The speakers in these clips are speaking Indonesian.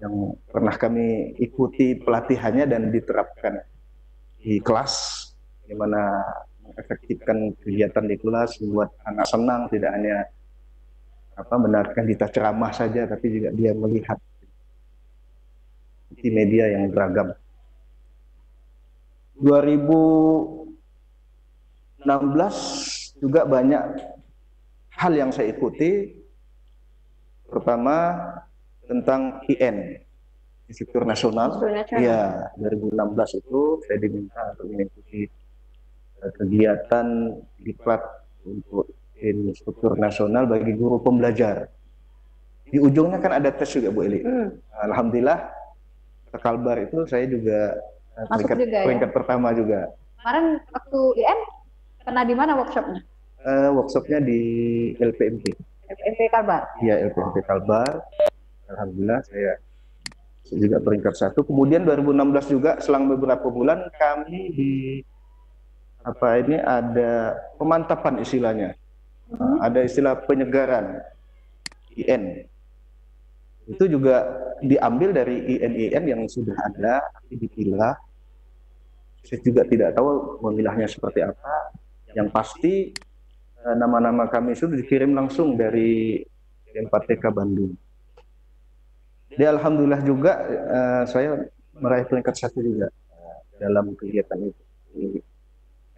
yang pernah kami ikuti pelatihannya dan diterapkan di kelas, gimana mengefektifkan kegiatan di kelas, membuat anak senang, tidak hanya mendengarkan kita ceramah saja, tapi juga dia melihat di media yang beragam. 2016 juga banyak hal yang saya ikuti, pertama tentang IN, Instruktur Nasional. Ya, 2016 itu saya diminta untuk mengikuti kegiatan diklat untuk Instruktur Nasional bagi guru pembelajar. Di ujungnya kan ada tes juga, Bu Eli. Alhamdulillah, Kalbar itu saya juga peringkat pertama juga. Kemarin waktu IN pernah di mana workshopnya? Workshopnya di LPMP. LPMP Kalbar? Iya, LPMP Kalbar. Alhamdulillah saya juga peringkat 1. Kemudian 2016 juga selang beberapa bulan kami di ada pemantapan istilahnya. Ada istilah penyegaran IN. Itu juga diambil dari IN-IN yang sudah ada, tapi dipilah. Saya juga tidak tahu memilahnya seperti apa. Yang pasti nama-nama kami itu dikirim langsung dari LPTK Bandung. Jadi alhamdulillah juga saya meraih peringkat 1 juga dalam kegiatan itu.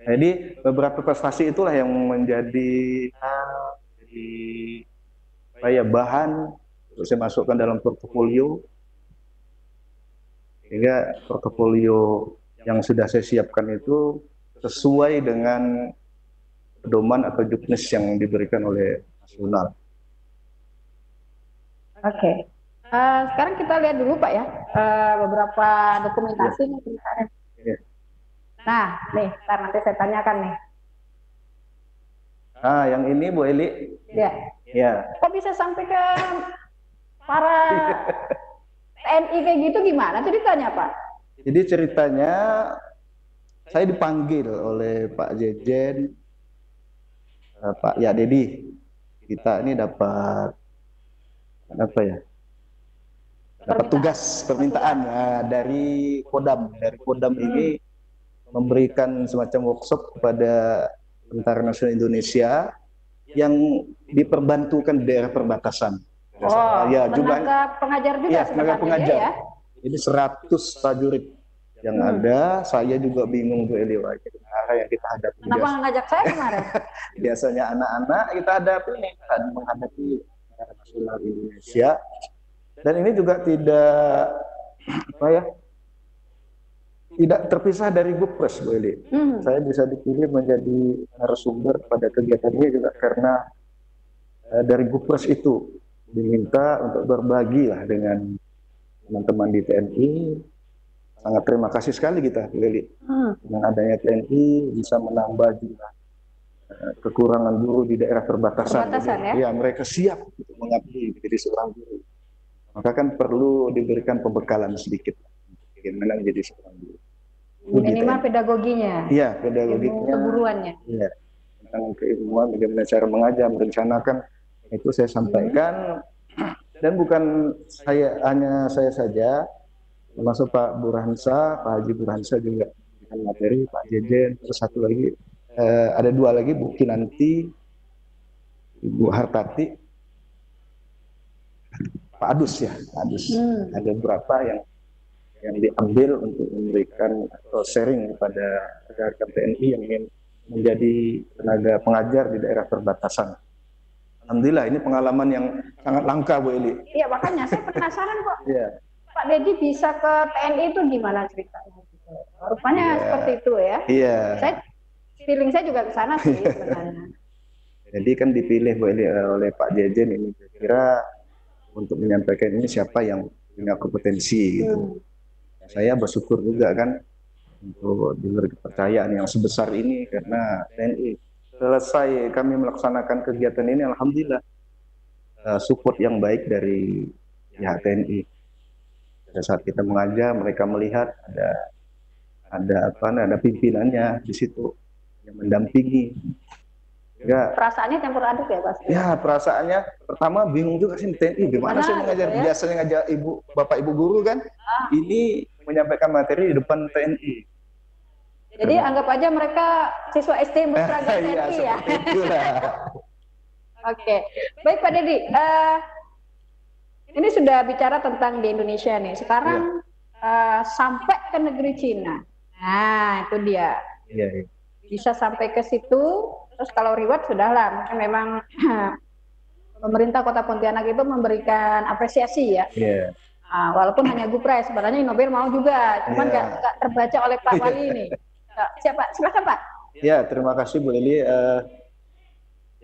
Jadi beberapa prestasi itulah yang menjadi bahan untuk saya masukkan dalam portofolio, sehingga portofolio yang sudah saya siapkan itu sesuai dengan pedoman atau juknis yang diberikan oleh nasional. Oke. Sekarang kita lihat dulu Pak ya, beberapa dokumentasi nih ceritanya. Nah, nih, ntar nanti saya tanyakan nih. Yang ini Bu Eli. Ya. Kok bisa sampai ke para TNI kayak gitu, gimana ceritanya Pak? Jadi ceritanya saya dipanggil oleh Pak Jejen, Pak Yadedi. Kita ini dapat dapat tugas permintaan dari Kodam. Dari Kodam ini memberikan semacam workshop kepada Tentara Nasional Indonesia yang diperbantukan di daerah perbatasan. Ya, tenaga pengajar juga. Ya, tenaga pengajar. Ya? Jadi 100 prajurit yang ada. Saya juga bingung Bu Eli, yang kita hadapi. Kenapa ngajak saya kemarin? Biasanya anak-anak kita hadapi menghadapi Tentara Nasional Indonesia. Dan ini juga tidak terpisah dari Gupres, Bu Eli. Saya bisa dipilih menjadi narasumber pada kegiatan ini juga karena dari Gupres itu diminta untuk berbagi lah dengan teman-teman di TNI. Sangat terima kasih sekali kita, Bu Eli. Dengan adanya TNI bisa menambah jumlah kekurangan guru di daerah perbatasan. Ya, mereka siap untuk mengabdi menjadi seorang guru. Maka kan perlu diberikan pembekalan sedikit bagaimana menjadi seorang guru. Minimal pedagoginya. Iya, pedagoginya. Keguruannya. Iya. Tentang keilmuan, bagaimana cara mengajar, merencanakan, itu saya sampaikan. Dan bukan hanya saya saja, termasuk Pak Burhansa, Pak Haji Burhansa juga dengan materi, Pak Jejen, terus satu lagi, ada 2 lagi, Bu Kinanti, Ibu Hartati, Pak Adus ya, Pak Adus. Ada beberapa yang diambil untuk memberikan atau sharing kepada rekan-rekan TNI yang ingin menjadi tenaga pengajar di daerah perbatasan. Alhamdulillah ini pengalaman yang sangat langka, Bu Eli. Iya, makanya saya penasaran kok. Pak Dedi bisa ke TNI itu gimana ceritanya? Rupanya seperti itu ya. Iya. Feeling saya juga ke sana sih sebenarnya. Jadi kan dipilih Bu Eli oleh Pak Jejen ini, kira-kira untuk menyampaikan ini siapa yang punya kompetensi gitu. Saya bersyukur juga kan untuk diberi kepercayaan yang sebesar ini karena TNI. Selesai kami melaksanakan kegiatan ini, alhamdulillah support yang baik dari pihak TNI. Pada saat kita mengajar, mereka melihat ada pimpinannya di situ yang mendampingi. Ya, Perasaannya campur aduk ya pasti. ya perasaannya pertama bingung juga sih TNI gimana saya mengajar, gitu ya? biasanya ngajar bapak ibu guru kan, ini menyampaikan materi di depan TNI. Jadi anggap aja mereka siswa SD yang berseragam Iya, TNI ya. seperti itulah. Oke, baik Pak Dedi. Ini sudah bicara tentang di Indonesia nih. Sekarang sampai ke negeri Cina. Nah, itu dia. Iya, iya. Bisa sampai ke situ. Terus kalau reward sudahlah. Mungkin memang pemerintah Kota Pontianak itu memberikan apresiasi ya. Iya. Walaupun hanya Gupres, sebenarnya Nobel mau juga. Cuman nggak terbaca oleh Pak Wali ini. Siapa? Silakan Pak. Ya, terima kasih Bu Eli.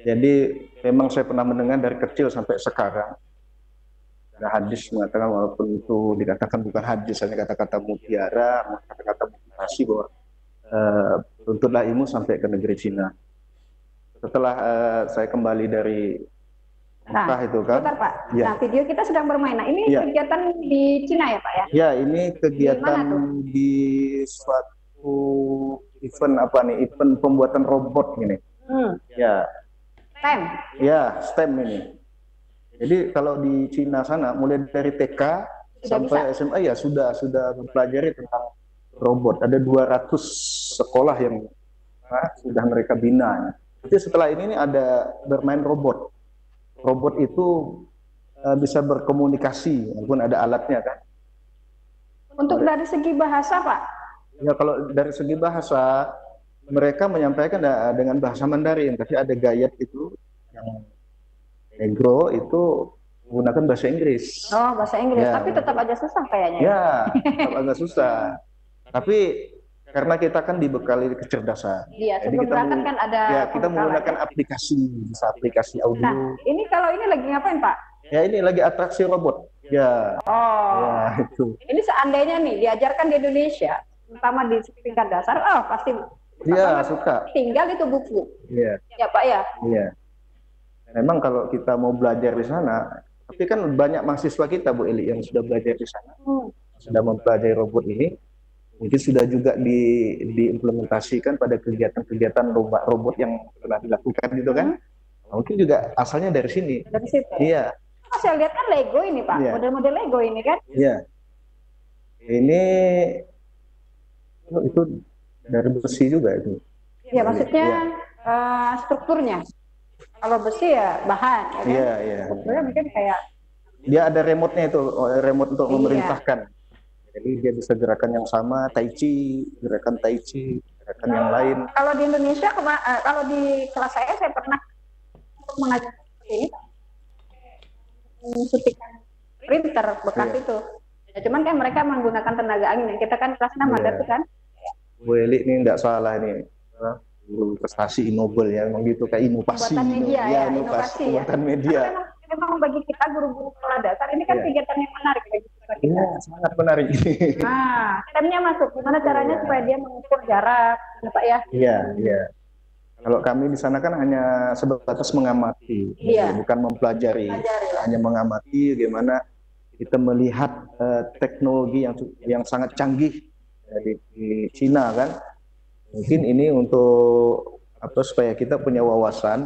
Jadi memang saya pernah mendengar dari kecil sampai sekarang. Ada hadis mengatakan, walaupun itu dikatakan bukan hadis, hanya kata-kata mutiara, kata-kata motivasi bahwa tuntutlah ilmu sampai ke negeri Cina. Setelah saya kembali dari Mekah itu kan. Bentar, Pak. Ya. Nah, video kita sedang bermain. Nah, ini kegiatan di Cina ya, Pak ya? Ya, ini kegiatan di suatu event apa nih? Event pembuatan robot ini. Ya. STEM. Ya, STEM ini. Jadi kalau di Cina sana mulai dari TK sampai SMA ya sudah mempelajari tentang robot. Ada 200 sekolah yang sudah mereka bina. Jadi setelah ini ada bermain robot. Robot itu bisa berkomunikasi walaupun ada alatnya kan. Untuk dari segi bahasa, Pak? Ya, kalau dari segi bahasa mereka menyampaikan dengan bahasa Mandarin, tapi ada gayat itu yang negro itu menggunakan bahasa Inggris. Oh, bahasa Inggris, tapi tetap aja susah kayaknya. Ya, tetap agak susah. Tapi karena kita kan dibekali kecerdasan. Iya, sebelum berangkat kan ada. Ya, kita menggunakan aplikasi audio. Nah, ini kalau ini lagi ngapain, Pak? Ya, ini lagi atraksi robot. Ya. Oh. Ya, itu. Ini seandainya nih diajarkan di Indonesia, terutama di tingkat dasar, pasti. Iya, suka. Tinggal itu buku. Iya. Ya, Pak ya. Iya. Memang kalau kita mau belajar di sana, tapi kan banyak mahasiswa kita Bu Eli yang sudah belajar di sana, sudah mempelajari robot ini, mungkin sudah juga diimplementasikan pada kegiatan-kegiatan robot yang telah dilakukan gitu kan. Mungkin juga asalnya dari sini. Dari situ. Iya. Saya lihat kan Lego ini Pak, model-model Lego ini kan. Iya. Ini itu dari besi juga itu. Iya, maksudnya strukturnya. Kalau besi ya bahan, ya kan? Iya, iya. Strukturnya mungkin kayak. Dia ada remote-nya itu, remote untuk memerintahkan. Jadi dia bisa gerakan yang sama, tai chi, gerakan yang lain. Kalau di Indonesia, kalau di kelas saya pernah mengajar ini, suntikan printer bekas itu. Ya, cuman kan mereka menggunakan tenaga angin. Kita kan kelas 6 ada tuh kan. Bu Eli ini nggak salah ini. Prestasi Nobel ya, memang gitu, kayak inovasi. Pembuatan media ya, inovasi pembuatan media. Memang bagi kita guru-guru sekolah dasar ini kan kegiatan yang menarik bagi kita. Iya, sangat menarik. Nah, STEM-nya masuk. Gimana caranya supaya dia mengukur jarak, Pak ya? Iya, iya. Kalau kami di sana kan hanya sebatas mengamati, bukan mempelajari, hanya mengamati bagaimana kita melihat teknologi yang sangat canggih di Cina kan. Mungkin ini untuk supaya kita punya wawasan,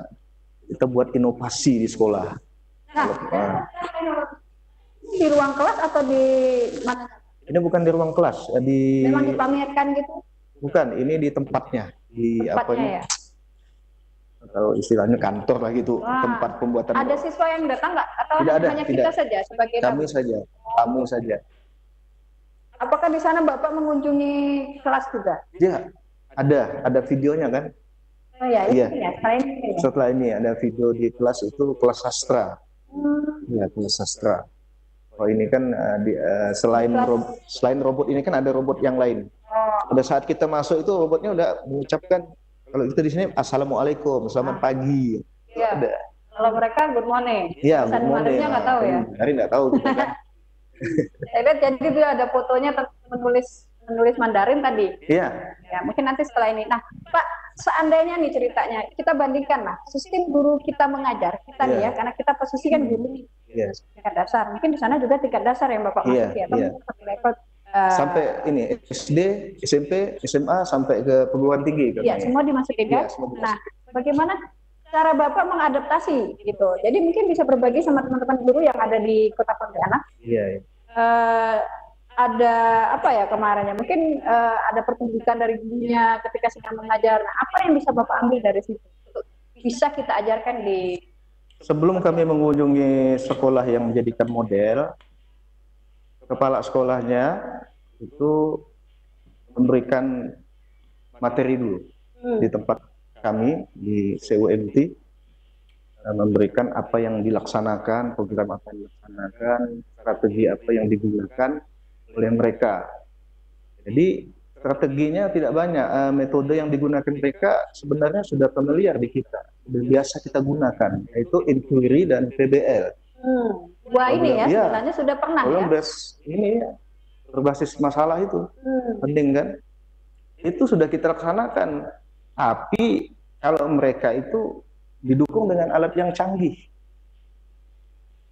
kita buat inovasi di sekolah. Nah, di ruang kelas atau di mana? Ini bukan di ruang kelas, memang dipamerkan gitu? Bukan, ini di tempatnya, di tempatnya ya? Kalau istilahnya kantor lah gitu, tempat pembuatan. Ada siswa yang datang nggak? Atau tidak ada, hanya kita saja sebagai kami saja, kamu saja. Apakah di sana Bapak mengunjungi kelas juga? Ya, ada videonya kan? Oh ya, iya. Setelah ini ada video di kelas itu, kelas sastra. Ya, kelas sastra. Oh, ini kan selain robot ini kan ada robot yang lain. Pada saat kita masuk itu robotnya udah mengucapkan, kalau kita di sini assalamualaikum, selamat pagi. Iya. Ada. Kalau mereka good morning. Iya, good morning. Nggak tahu ya. Hari nggak tahu gitu kan. Saya lihat jadi itu ada fotonya menulis Mandarin tadi. Iya. Ya, mungkin nanti setelah ini. Nah, Pak, seandainya nih ceritanya, kita bandingkan lah sistem guru kita mengajar kita nih ya, karena kita posisi kan guru nih. Tingkat dasar. Mungkin di sana juga tingkat dasar yang Bapak masuki atau level sampai ini SD, SMP, SMA sampai ke perguruan tinggi kan. Iya, semua dimasukin kan. Nah, bagaimana cara Bapak mengadaptasi gitu. Jadi mungkin bisa berbagi sama teman-teman guru yang ada di Kota Pontianak. Iya. Ada apa ya kemarin ya? Mungkin ada pertunjukan dari gurunya ketika sedang mengajar. Nah, apa yang bisa Bapak ambil dari situ? Bisa kita ajarkan di. Sebelum kami mengunjungi sekolah yang menjadikan model, kepala sekolahnya itu memberikan materi dulu di tempat kami di CUMT, memberikan apa yang dilaksanakan, program apa yang dilaksanakan, strategi apa yang digunakan oleh mereka. Jadi strateginya tidak banyak, metode yang digunakan mereka sebenarnya sudah familiar di kita, sudah biasa kita gunakan, yaitu inquiry dan PBL. Wah, ini ya, sebenarnya sudah pernah ya. Ini berbasis masalah itu, penting kan? Itu sudah kita laksanakan. Tapi kalau mereka itu didukung dengan alat yang canggih,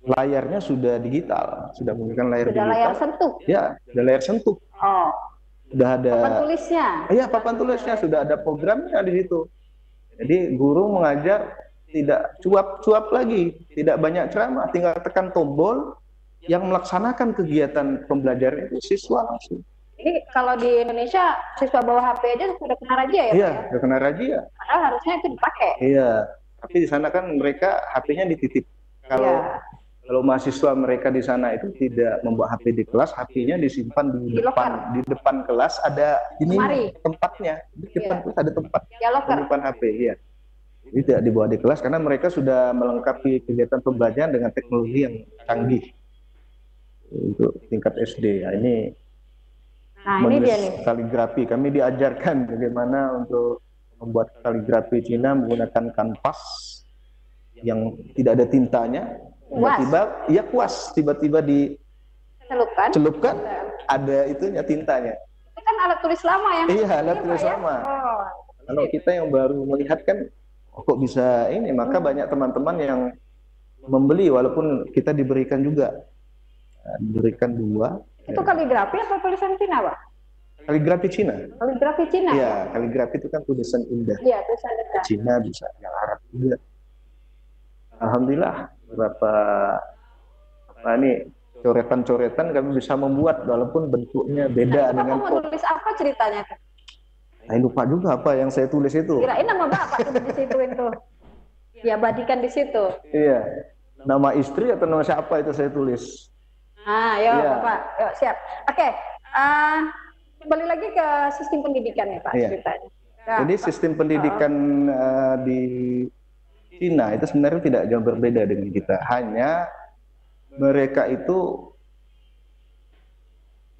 layarnya sudah digital, sudah menggunakan layar digital. Layar sentuh. Ya, sudah layar sentuh. Oh. Sudah ada papan tulisnya. Iya, papan tulisnya, sudah ada programnya di situ. Jadi guru mengajar tidak cuap-cuap lagi, tidak banyak ceramah, tinggal tekan tombol, yang melaksanakan kegiatan pembelajaran itu siswa langsung. Jadi kalau di Indonesia siswa bawa HP aja sudah kena razia ya? Iya, sudah kena razia. Padahal harusnya itu dipakai. Iya, tapi di sana kan mereka HP-nya dititip. Kalau mahasiswa mereka di sana itu tidak membawa HP di kelas, HP-nya disimpan di depan kelas, ada ini tempatnya. Di depan kelas ada tempat. Menyimpan HP, iya. Jadi tidak dibawa di kelas karena mereka sudah melengkapi kegiatan pembelajaran dengan teknologi yang canggih untuk tingkat SD. Nah, ini menulis kaligrafi. Kami diajarkan bagaimana untuk membuat kaligrafi Cina menggunakan kanvas yang tidak ada tintanya. Tiba-tiba dicelupkan, ada itunya, tintanya. Itu kan alat tulis lama yang. Iya, alat tulis lama. Kalau kita yang baru melihat kan, kok bisa ini, maka banyak teman-teman yang membeli walaupun kita diberikan juga, diberikan 2. Itu kaligrafi atau tulisan Cina, Pak? Kaligrafi Cina. Kaligrafi Cina. Iya, kaligrafi itu kan tulisan indah. Iya, tulisan indah. Cina bisa, yang Arab juga. Alhamdulillah, beberapa coretan-coretan kami bisa membuat walaupun bentuknya beda dengan. Kamu mau tulis apa ceritanya? Saya lupa juga apa yang saya tulis itu. Kirain nama Bapak di situ itu. Ya, abadikan di situ. Iya. Nama istri atau nama siapa itu saya tulis. Bapak. Yuk, siap. Oke. Kembali lagi ke sistem pendidikan ya, Pak, ceritanya. Nah, jadi sistem pendidikan di Cina itu sebenarnya tidak jauh berbeda dengan kita. Hanya mereka itu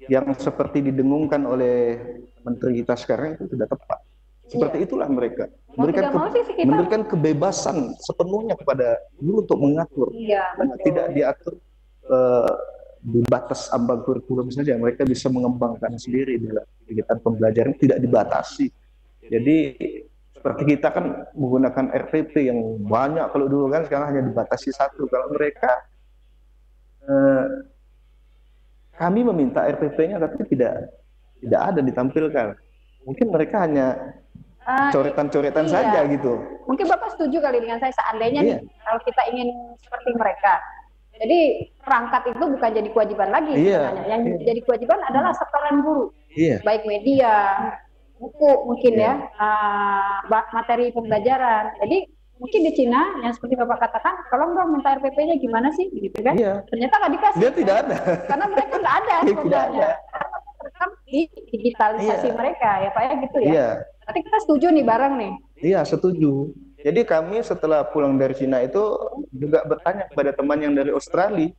yang seperti didengungkan oleh menteri kita sekarang itu sudah tepat. Seperti itulah mereka. Memberikan kebebasan sepenuhnya kepada guru untuk mengatur. Tidak diatur di batas ambang kurikulum saja. Mereka bisa mengembangkan sendiri dalam kegiatan pembelajaran, tidak dibatasi. Jadi seperti kita kan menggunakan RPP yang banyak, kalau dulu kan, sekarang hanya dibatasi 1. Kalau mereka, kami meminta RPP-nya tapi tidak ada ditampilkan. Mungkin mereka hanya coretan-coretan saja gitu. Mungkin Bapak setuju kali dengan saya, seandainya nih, kalau kita ingin seperti mereka. Jadi perangkat itu bukan jadi kewajiban lagi sebenarnya. Yang jadi kewajiban adalah setoran guru. Baik media, buku mungkin materi pembelajaran. Jadi mungkin di Cina yang seperti Bapak katakan, kalau dong minta RPP-nya gimana sih, gitu kan? Ternyata nggak dikasih. Dia tidak ada. Karena mereka nggak ada sebenarnya. Rekam di digitalisasi mereka ya Pak ya, gitu ya. Nanti kita setuju nih bareng nih. Iya, setuju. Jadi kami setelah pulang dari Cina itu juga bertanya kepada teman yang dari Australia.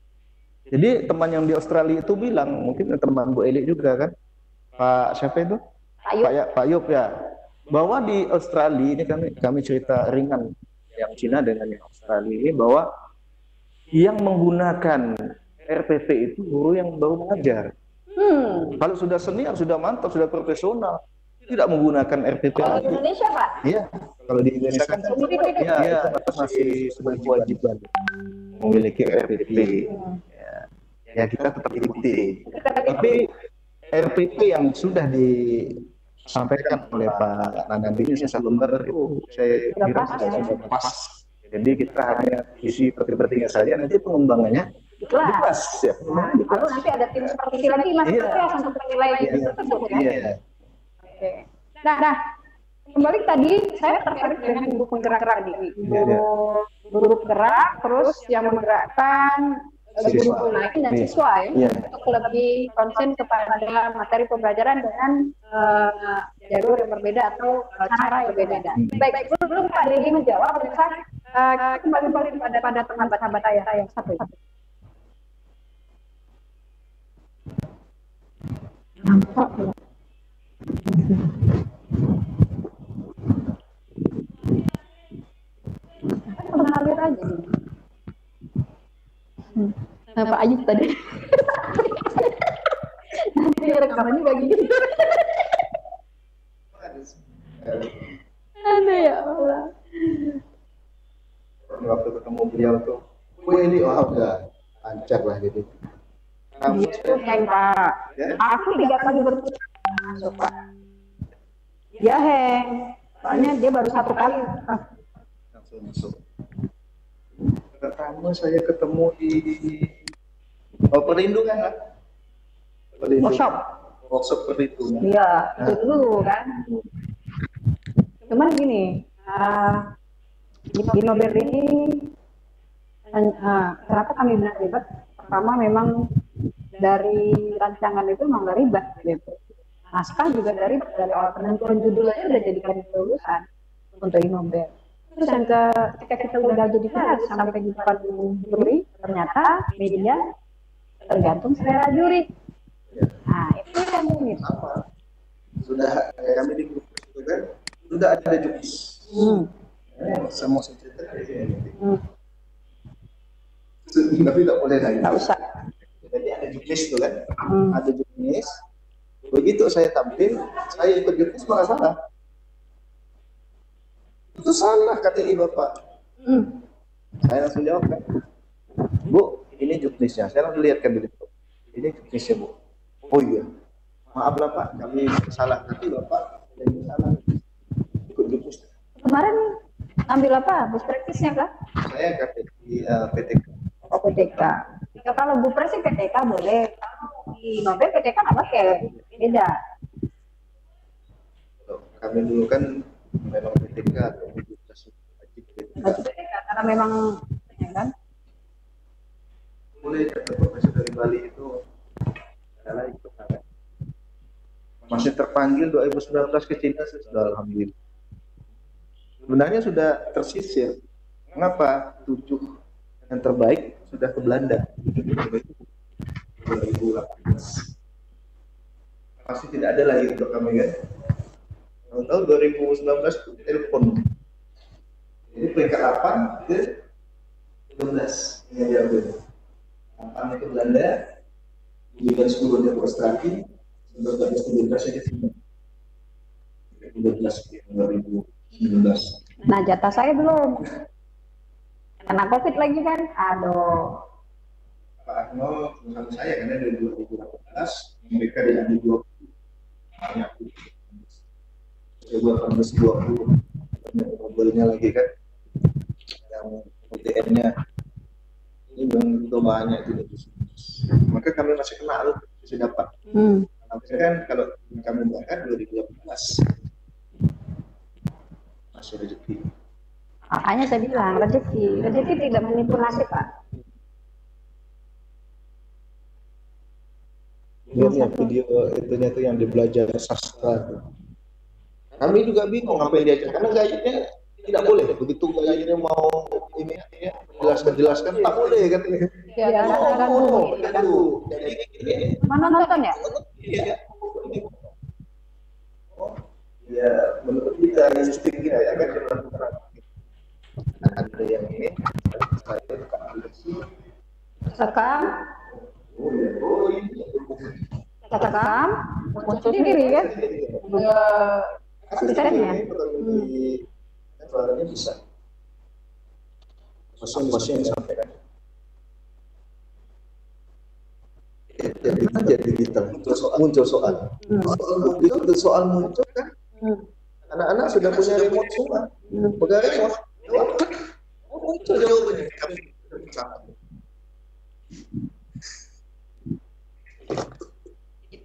Jadi teman yang di Australia itu bilang, mungkin teman Bu Eli juga kan, Pak siapa itu? Pak Yop ya, bahwa di Australia ini kami cerita ringan yang Cina dengan yang Australia ini, bahwa yang menggunakan RPP itu guru yang baru mengajar. Kalau sudah senior, sudah mantap, sudah profesional, tidak menggunakan RPP. Kalau di Indonesia Pak? Iya, kalau di Indonesia kan itu masih sebagai kewajiban memiliki RPP. Ya kita tetap ikuti. Tapi RPP yang sudah disampaikan oleh Pak Nanandi ini 1 lembar itu saya kira sudah pas Jadi kita hanya isi penting-pentingnya saja, nanti pengembangannya di kelas. Ya. Lalu nanti ada tim seperti lagi Mas kelas untuk menilai tersebut ya. Oke. Nah, kembali tadi saya tertarik dengan guru penggerak tadi. Guru penggerak, terus yang menggerakkan guru tunai dan siswa ya, untuk lebih konsen kepada materi pembelajaran dengan jalur yang berbeda atau cara yang berbeda. Baik, sebelum Pak Dedi menjawab, kembali pada teman-teman saya yang satu. Nampak ya? Mengalir aja nih. Pak Ayub tadi. Nanti rekamannya kayak gitu. Aneh ya Allah. Waktu ketemu beliau tuh, ini udah lancar lah gitu. Kamu yang Pak, aku 3 kali berputar masuk Pak. Dia hang, soalnya dia baru 1 kali. Langsung masuk. Pertama saya ketemu di perlindungan lah. Workshop perlindungan. Iya, itu dulu kan. Cuman gini, di Nobel ini, kenapa kami bilang ribet? Pertama memang dari rancangan itu memang nggak ribet gitu. Naskah juga dari awal penentuan judul aja udah jadikan lulusan untuk Nobel. Terus yang ketika kita udah jadi kelas sampai di depan juri, ternyata media tergantung selera juri. Nah itu kan ini. Sudah kami di grup itu kan sudah ada jukis. Sama saya cerita. Tapi tidak boleh lagi. Nggak usah. Jadi ada jukis itu kan, ada jukis. Begitu saya tampil, saya ikut jukis malah salah. Itu salah kata ibu bapak. Saya langsung jawab kan, Bu, ini juknisnya. Saya langsung lihatkan dulu. Ini juknisnya Bu. Oh iya, maaf lah Pak, kami salah. Tapi bapak yang salah. Ikut juknis. Kemarin ambil apa? Bus praktisnya kah? Saya di PTK. Oh PTK. Ya, kalau Bu Pres sih PTK boleh. Di Nobel PTK nggak pakai. Beda. Kami dulu kan memang PTK atau wajib PTK karena memang ya kan. Mulai kata profesor dari Bali itu adalah ikut kan. Masih terpanggil 2019 ke Cina sudah alhamdulillah. Sebenarnya sudah tersisir. Mengapa 7 yang terbaik sudah ke Belanda? 2018. Pasti tidak ada lagi untuk kami kan. Tahun 2019 itu telepon. Jadi peringkat 8 ke 12 yang diambil. 8 ke Belanda, 10-nya ke Australia, 12 ke Cina. 12 ke 2019. Nah jatah saya belum. Kena COVID lagi kan? Aduh. Pak Arno sama saya karena dari 2018 mereka diambil 20 banyak. Saya buat 20 mobilnya lagi kan yang PTN-nya ini belum banyak tidak bisa. Maka kami masih kenal bisa dapat. Tapi kan kalau kami berangkat 2018 masih rezeki. Makanya saya bilang rezeki tidak menipu nasib Pak. Lihat video itunya tuh yang di belajar sastra. Kami juga bingung apa yang diajar karena gayanya tidak boleh. Begitu gayanya mau ini ya, jelaskan tak boleh katanya. Ya, Jadi mana nonton ya? Iya. Ya, menurut kita insting kita ya kan ada yang ini saya Sekam, oh ini sekam, muncul sendiri kan? Asistennya. Suaranya bisa. Pasien yang sampaikan. Jadi kita muncul soal. Begitu soal muncul kan, anak-anak sudah punya remote semua. Pegang remote, muncul jawabannya kami sama.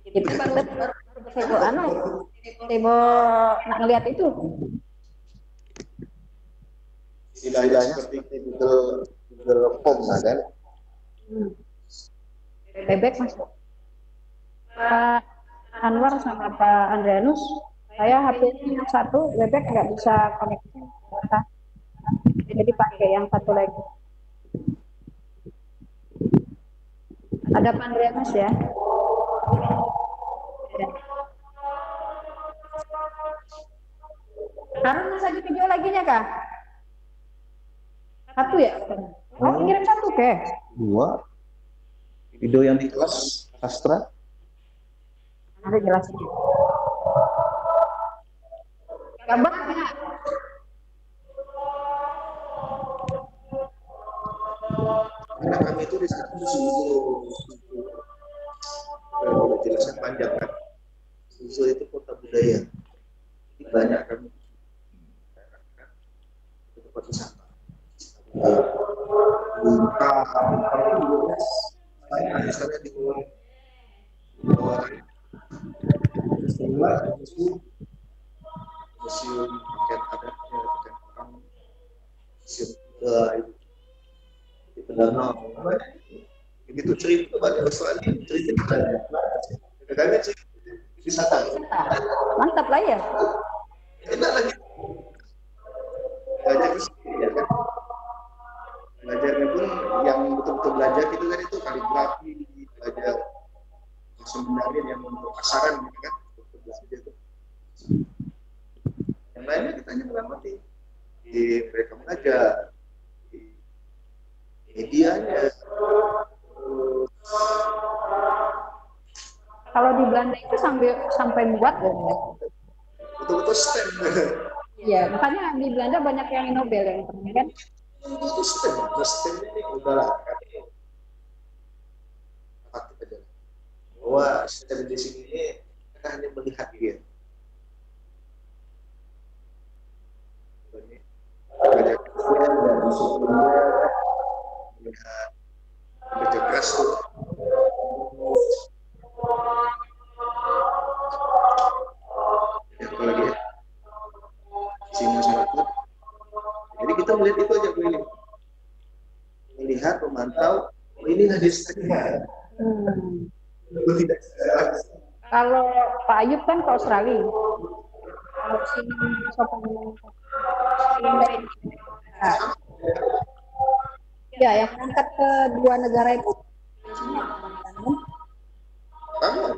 Itu baru sebo sebo nak ngelihat itu. Istilahnya seperti Google Form kan? Bebek masuk. Pak Anwar sama Pak Andrianus, saya HP-nya yang satu, bebek nggak bisa koneksi, jadi pakai yang satu lagi. Ada Pak Andrianus ya. Harun lagi video lagi nya kah? Satu ya? Oh, ngirim satu ke? 2 video yang di kelas sastra. Ada jelasin. Gambarnya. Karena kami itu di satu kalau jelasan panjang kan. Susu itu kota budaya. Jadi banyak kami tempat wisata. Misalnya di bawah museum pakaian adatnya, pakaian perang, museum kuda itu di danau, begitu cerita banyak Australia, cerita banyak. Kami cerita wisata. Mantap lah ya. Enak lagi. Belajar ya kan. Belajarnya pun yang betul-betul belajar itu kan itu kaligrafi, belajar bahasa Mandarin yang untuk pasaran gitu kan. Belajar itu. Yang lainnya kita hanya mengamati di mereka mengajar di medianya. Kalau di Belanda itu sampai buat ya. Betul-betul STEM. Iya, makanya di Belanda banyak yang Nobel yang pernah kan. Itu STEM ini udah lah kami aktif aja bahwa STEM di sini kita hanya melihat dia. Belajar dan disiplinnya, melihat kerja keras tuh. Apa lagi ya? Si masyarakat. Jadi kita melihat itu aja Bu ini. Melihat, memantau, oh inilah desanya. Tidak. Kalau Pak Ayub kan ke Australia. Kalau sini sopan dari ya yang berangkat ke dua negara itu Ada.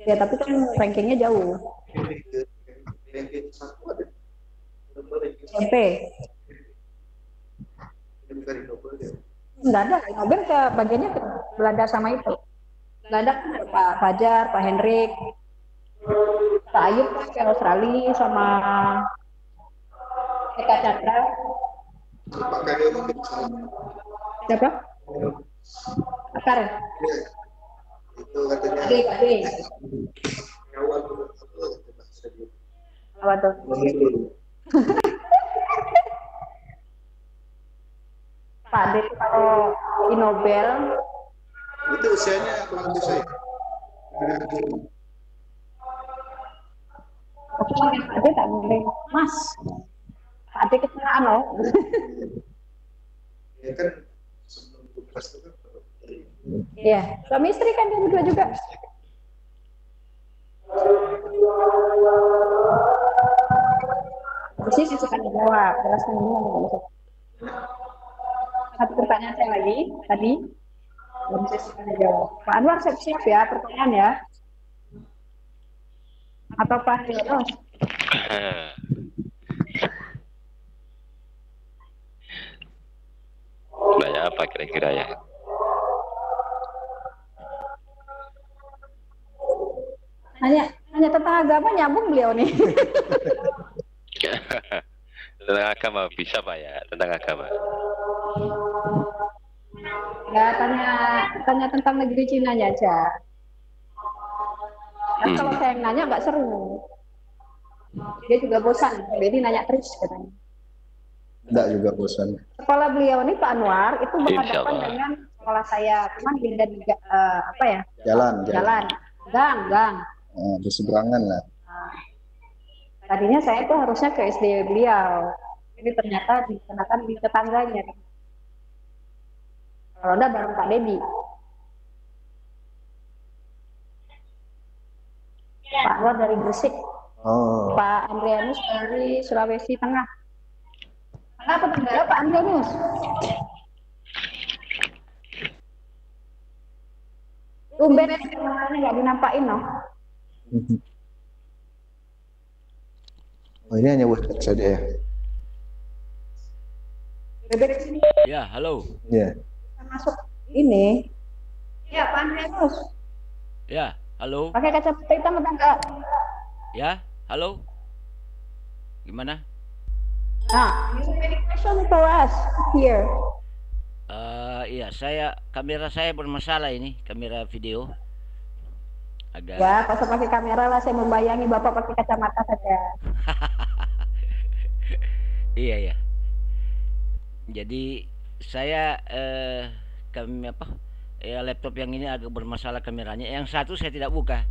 ya, tapi kan rankingnya jauh. Ranking 1 ada. SMP nggak ada. Nobel ke bagiannya ke Belanda sama itu. Belanda kan ada Pak Fajar, Pak Hendrik, Pak Ayub ke Australia sama Eka Chandra. Pak Karyo mungkin Siapa? Akar. itu katanya Adik. kawan Apa tuh? Pak Ade itu kalau di Nobel itu usianya kurang lebih saya. aku panggil Pak Ade tak boleh Mas. Pak Ade kecelakaan loh. Ya kan sebelum tugas itu kan Iya, suami istri kan dia berdua juga. Sisi suka jawab, jelaskan dulu. Satu pertanyaan saya lagi tadi belum saya suka jawab. Pak Anwar siap-siap ya pertanyaan ya. Atau Pak Yunus? Banyak apa kira-kira ya? Hanya tentang agama nyambung beliau nih. Tentang agama bisa Pak ya, tentang agama. Ya tanya tentang negeri Cina aja. Kan kalau saya yang nanya nggak seru. Dia juga bosan, jadi nanya terus katanya. Enggak juga bosan. Sekolah beliau ini Pak Anwar itu Insya berhadapan Allah. dengan sekolah saya, cuman beda di apa ya? Jalan. Gang. Berseberangan lah. Tadinya saya tuh harusnya ke SD beliau, ini ternyata dikenakan di tetangganya. Kalau udah bareng Pak Dedi. Pak Anwar dari Gresik, Pak Andrianus dari Sulawesi Tengah. Kenapa Tenggara Pak Andrianus? Tumben nggak dinampain loh. Oh ini hanya WhatsApp saja ya? Bebek sini. Ya, halo. Ya. Masuk ini. Ya Pak Andrianus. Ya, halo. Pakai kacamata hitam atau enggak? Ya, halo. Gimana? Nah, any question for us here? Iya, kamera saya bermasalah ini, kamera video. Agak. Ya, pas pakai kamera lah, saya membayangi Bapak pakai kacamata saja. Iya. Jadi saya laptop yang ini agak bermasalah kameranya. Yang satu saya tidak buka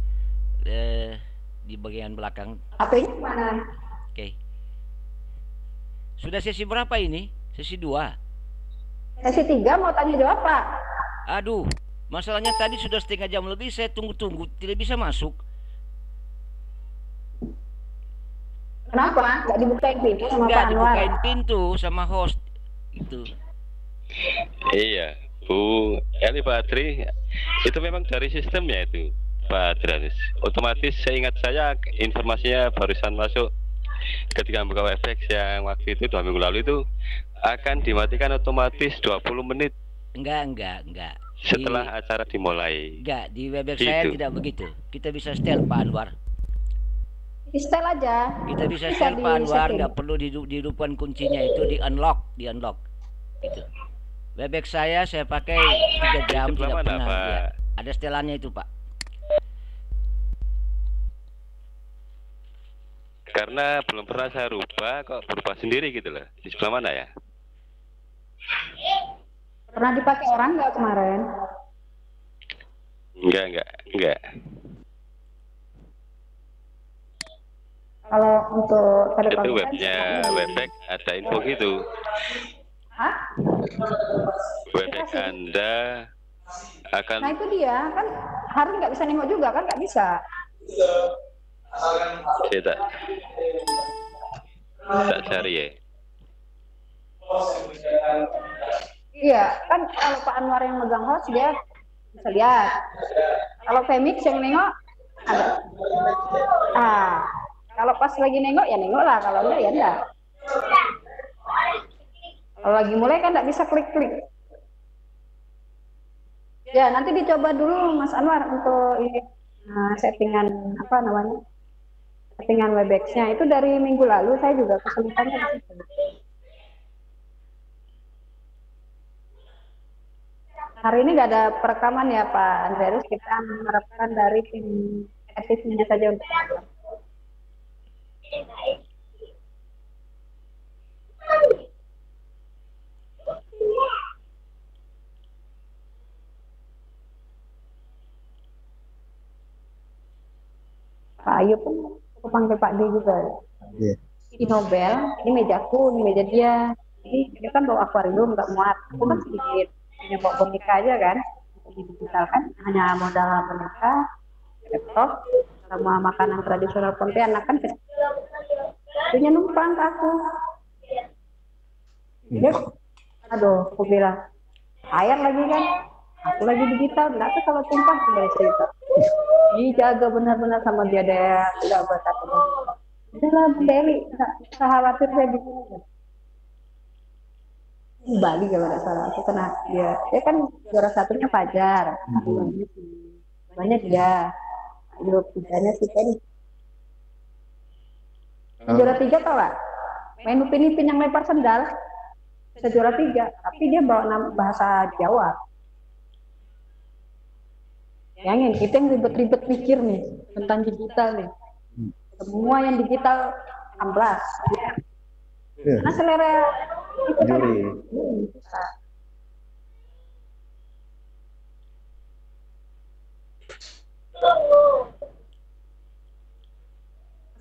di bagian belakang. HP-nya mana? Oke. Sudah sesi berapa ini? Sesi 2. Sesi 3 mau tanya jawab Pak. Aduh, masalahnya tadi sudah setengah jam lebih saya tunggu-tunggu tidak bisa masuk. Kenapa? Nggak dibukain pintu sama Nggak Pak Anwar? dibukain pintu sama host itu. Iya, Bu Eli Badri, itu memang dari sistemnya itu, Pak Adrianus. Otomatis seingat saya informasinya barusan masuk ketika buka Webex yang waktu itu 2 minggu lalu itu akan dimatikan otomatis 20 menit. Enggak. Setelah acara dimulai. Enggak, di Webex saya tidak begitu. Kita bisa setel Pak Anwar. Setel aja. Kita bisa setel Pak Anwar, nggak perlu dihidupkan kuncinya, itu di unlock gitu. Webex saya pakai 3 jam tidak pernah. Ya. Ada setelannya itu Pak. Karena belum pernah saya rubah, kok berubah sendiri gitu loh. Di sebelah mana ya? Pernah dipakai orang nggak kemarin? Enggak. Kalau untuk Itu webnya Webex ada info gitu. Hah? Webex Anda akan. Nah itu dia kan, hari nggak bisa nengok juga kan, nggak bisa. Saya tak cari ya. Iya kan, kalau Pak Anwar yang megang host dia bisa lihat. Kalau Femix yang nengok ada. Kalau pas lagi nengok ya nengok lah, kalau enggak ya enggak. Kalau lagi mulai kan nggak bisa klik-klik. Ya nanti dicoba dulu Mas Anwar untuk ini settingan apa namanya? Settingan Webex-nya itu dari minggu lalu saya juga kesulitannya di situ. Hari ini nggak ada perekaman ya Pak Andreas, kita mengharapkan dari tim editingnya saja untuk Pak Ayu pun aku panggil Pak D juga. Yeah. Ini Nobel, ini mejaku, ini meja dia. Ini dia kan bawa akuarium nggak muat, aku kan sedikit. Hanya bawa boneka aja kan, digital kan, hanya modal boneka, laptop, sama makanan tradisional Pontianak kan. Punya numpang ke aku. Dia, aduh, aku bilang, air lagi kan, aku lagi digital, enggak tuh kalau tumpah dari cerita. Dijaga benar-benar sama dia deh, tidak berkata. Udahlah Beli, nggak usah khawatir saya gitu. Bali kalau nggak salah, aku kena dia kan juara satunya Fajar, banyak dia, grup tiganya sih kan. Juara 3 tau gak? Main upin-ipin yang lempar sendal, bisa juara 3, tapi dia bawa bahasa Jawa. Bayangin, kita yang ribet-ribet mikir nih tentang digital nih. Semua yang digital 16. Karena selera juri.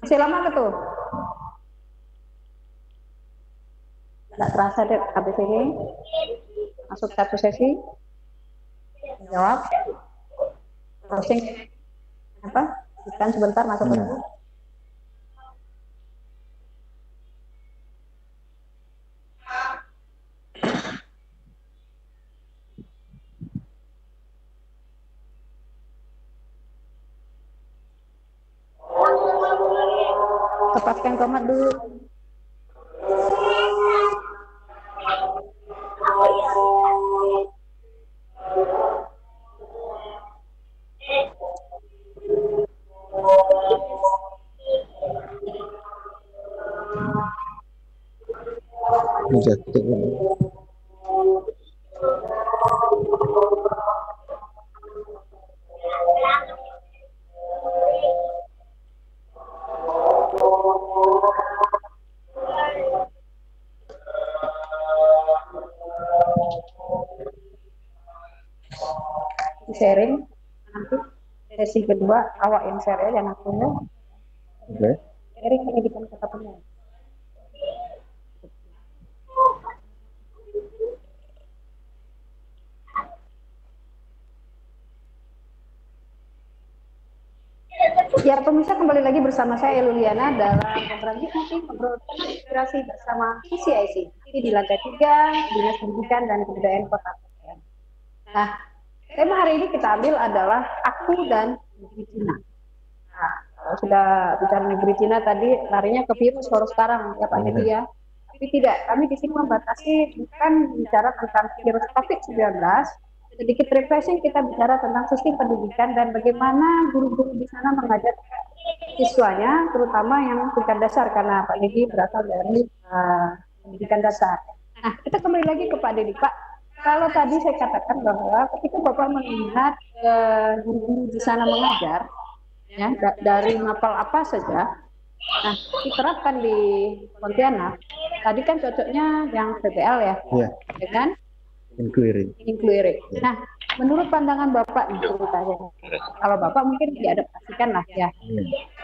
Masih lama ke tuh? Tidak terasa deh habis ini. Masuk satu sesi. Jawab. Closing. Apa? Bukan sebentar masuk ke tuh. Lepaskan komat dulu. Sharing nanti sesi kedua awakin share ya jangan punya. Oke. Sharing pendidikan kata punya. Ya pemirsa, kembali lagi bersama saya Luliana dalam program Hipnotik Ngobrol Inspirasi bersama CCIC di lantai 3 Dinas Pendidikan dan Kebudayaan Kota Pontianak. Nah, tema hari ini kita ambil adalah aku dan negeri Cina. Nah, kalau sudah bicara negeri Cina tadi larinya ke virus baru sekarang ya Pak Dedi ya. Tapi tidak, kami di sini membatasi bukan bicara tentang virus COVID-19. Sedikit refreshing, kita bicara tentang sistem pendidikan dan bagaimana guru-guru di sana mengajar siswanya, terutama yang tingkat dasar karena Pak Dedi berasal dari pendidikan dasar. Nah, kita kembali lagi ke Pak Dedi. Pak, kalau tadi saya katakan bahwa ketika Bapak melihat guru-guru di sana mengajar, ya dari mapel apa saja, nah diterapkan di Pontianak. Tadi kan cocoknya yang PBL ya, dengan inquiry. Nah, menurut pandangan Bapak nih ceritanya, kalau Bapak mungkin diadaptasikan lah ya.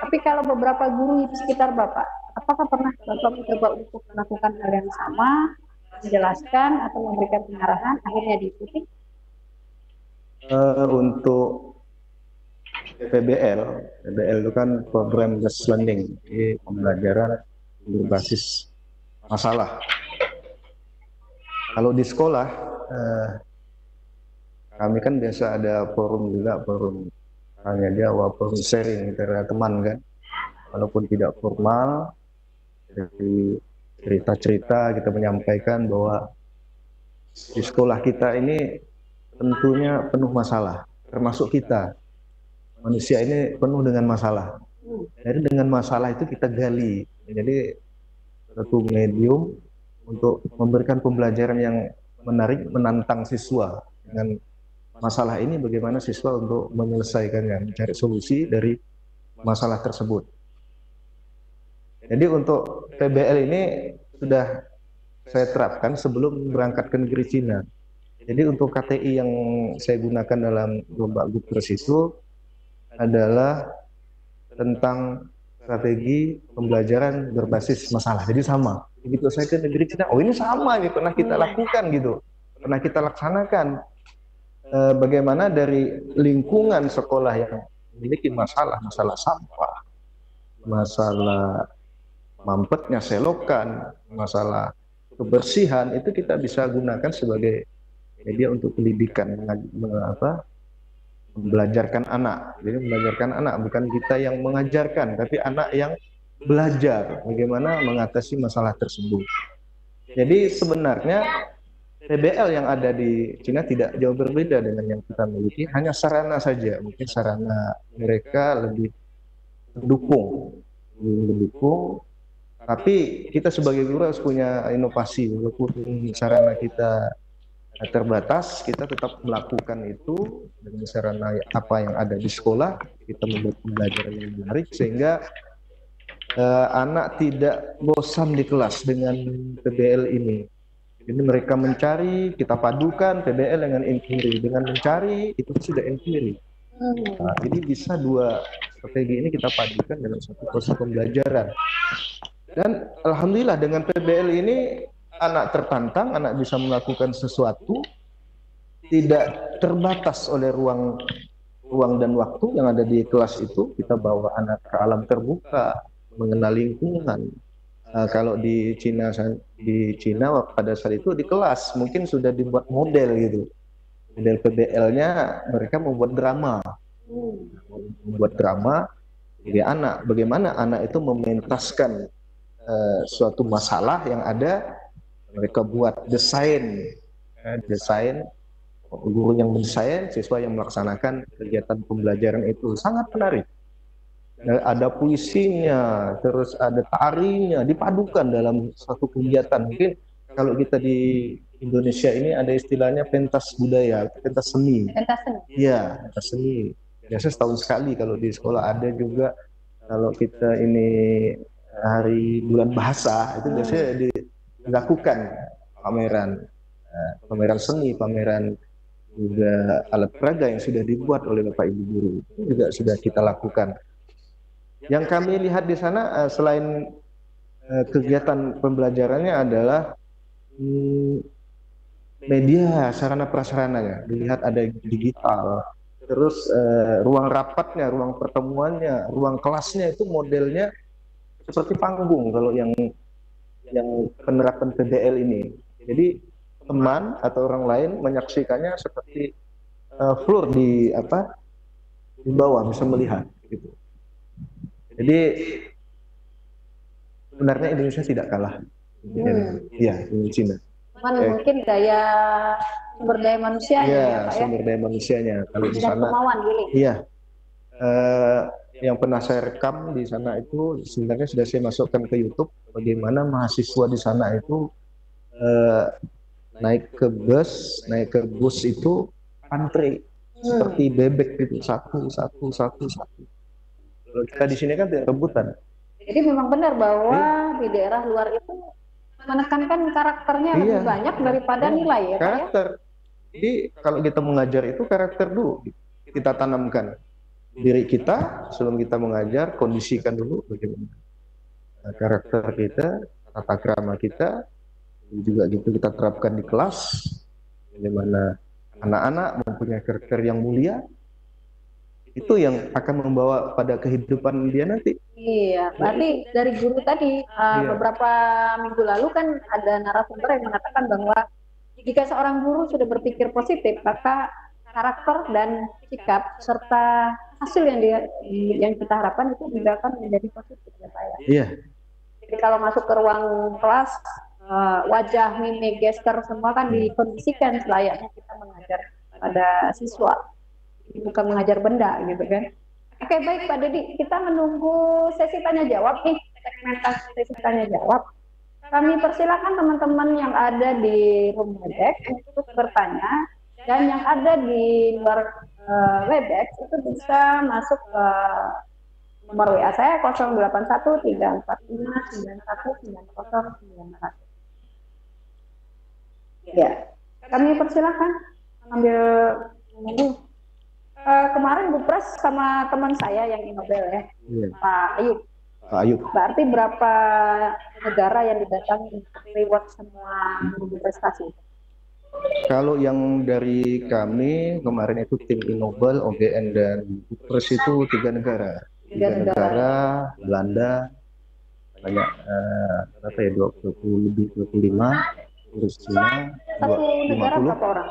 Tapi kalau beberapa guru di sekitar Bapak, apakah pernah Bapak mencoba untuk melakukan hal yang sama, menjelaskan atau memberikan pengarahan, akhirnya diikuti? Untuk PBL itu kan program based learning, jadi pembelajaran berbasis masalah. Kalau di sekolah, kami kan biasa ada forum juga, forum hanya Jawa, forum sharing antara teman kan, walaupun tidak formal, dari cerita-cerita kita menyampaikan bahwa di sekolah kita ini tentunya penuh masalah, termasuk kita. Manusia ini penuh dengan masalah. Jadi dengan masalah itu kita gali. Jadi satu medium untuk memberikan pembelajaran yang menarik, menantang siswa dengan masalah ini, bagaimana siswa untuk menyelesaikannya, mencari solusi dari masalah tersebut. Jadi untuk PBL ini sudah saya terapkan sebelum berangkat ke negeri Cina. Jadi untuk KTI yang saya gunakan dalam lomba Gupres itu adalah tentang strategi pembelajaran berbasis masalah. Jadi sama. Begitu saya ke negeri Cina, oh ini sama nih, pernah kita lakukan gitu, pernah kita laksanakan. Bagaimana dari lingkungan sekolah yang memiliki masalah sampah, masalah mampetnya selokan, masalah kebersihan, itu kita bisa gunakan sebagai media untuk pendidikan, belajarkan anak. Jadi belajarkan anak, bukan kita yang mengajarkan, tapi anak yang belajar bagaimana mengatasi masalah tersebut. Jadi sebenarnya PBL yang ada di Cina tidak jauh berbeda dengan yang kita miliki, hanya sarana saja. Mungkin sarana mereka lebih mendukung. Tapi kita sebagai guru harus punya inovasi, walaupun sarana kita terbatas, kita tetap melakukan itu dengan sarana apa yang ada di sekolah. Kita membuat pembelajaran yang menarik sehingga anak tidak bosan di kelas dengan PBL ini. Jadi mereka mencari, kita padukan PBL dengan inquiry. Dengan mencari, itu sudah inquiry. Nah, jadi bisa dua strategi ini kita padukan dalam satu proses pembelajaran. Dan alhamdulillah dengan PBL ini anak tertantang, anak bisa melakukan sesuatu, tidak terbatas oleh ruang dan waktu yang ada di kelas itu. Kita bawa anak ke alam terbuka, mengenal lingkungan. Kalau di Cina pada saat itu di kelas mungkin sudah dibuat model gitu, model PBL-nya mereka membuat drama, jadi anak, bagaimana anak itu mementaskan suatu masalah yang ada, mereka buat desain, guru yang mendesain, siswa yang melaksanakan kegiatan pembelajaran itu. Sangat menarik. Ada puisinya, terus ada tarinya, dipadukan dalam satu kegiatan. Mungkin kalau kita di Indonesia ini ada istilahnya pentas budaya, pentas seni. Iya, pentas seni. Biasa setahun sekali kalau di sekolah. Ada juga kalau kita ini hari bulan bahasa, itu biasanya dilakukan pameran seni, pameran juga alat peraga yang sudah dibuat oleh Bapak Ibu guru. Itu juga sudah kita lakukan. Yang kami lihat di sana selain kegiatan pembelajarannya adalah media, sarana prasarananya. Dilihat ada digital, terus ruang rapatnya, ruang pertemuannya, ruang kelasnya itu modelnya seperti panggung kalau yang penerapan PBL ini. Jadi teman atau orang lain menyaksikannya seperti floor di bawah, bisa melihat gitu. Jadi sebenarnya Indonesia tidak kalah, di Cina. Mungkin sumber daya manusianya, ya, sumber daya manusianya. Kalau di sana, yang pernah saya rekam di sana itu sebenarnya sudah saya masukkan ke YouTube. Bagaimana mahasiswa di sana itu naik ke bus itu antri seperti bebek gitu, satu. Kalau kita di sini kan tidak rebutan. Jadi memang benar bahwa di daerah luar itu menekankan karakternya lebih banyak daripada nilai ya. Karakter. Jadi kalau kita mengajar itu karakter dulu. Kita tanamkan diri kita sebelum kita mengajar, kondisikan dulu bagaimana karakter kita, tata krama kita, juga gitu kita terapkan di kelas. Bagaimana anak-anak mempunyai karakter yang mulia. Itu yang akan membawa pada kehidupan dia nanti. Iya, berarti dari guru tadi beberapa minggu lalu kan ada narasumber yang mengatakan bahwa jika seorang guru sudah berpikir positif, maka karakter dan sikap serta hasil yang kita harapkan itu juga akan menjadi positif ya Pak ya. Iya. Jadi kalau masuk ke ruang kelas, wajah, mimik, gestur semua kan dikondisikan selayaknya kita mengajar pada siswa. Bukan mengajar benda gitu kan. Oke, baik Pak Dedi, kita menunggu sesi tanya jawab nih, segmentasi sesi tanya jawab. Kami persilakan teman-teman yang ada di room Webex untuk bertanya, dan yang ada di luar Webex itu bisa masuk ke nomor WA saya 081345919091. Ya, kami persilakan ambil menunggu. Kemarin Bu Pres sama teman saya yang Inobel ya, Pak Ayub. Berarti berapa negara yang didatangi untuk reward semua guru prestasi? Kalau yang dari kami kemarin itu tim Inobel, OGN dan Bu Pres itu 3 negara. 3 negara, Belanda, banyak berapa ya, 25, terus Cina 50. Orang?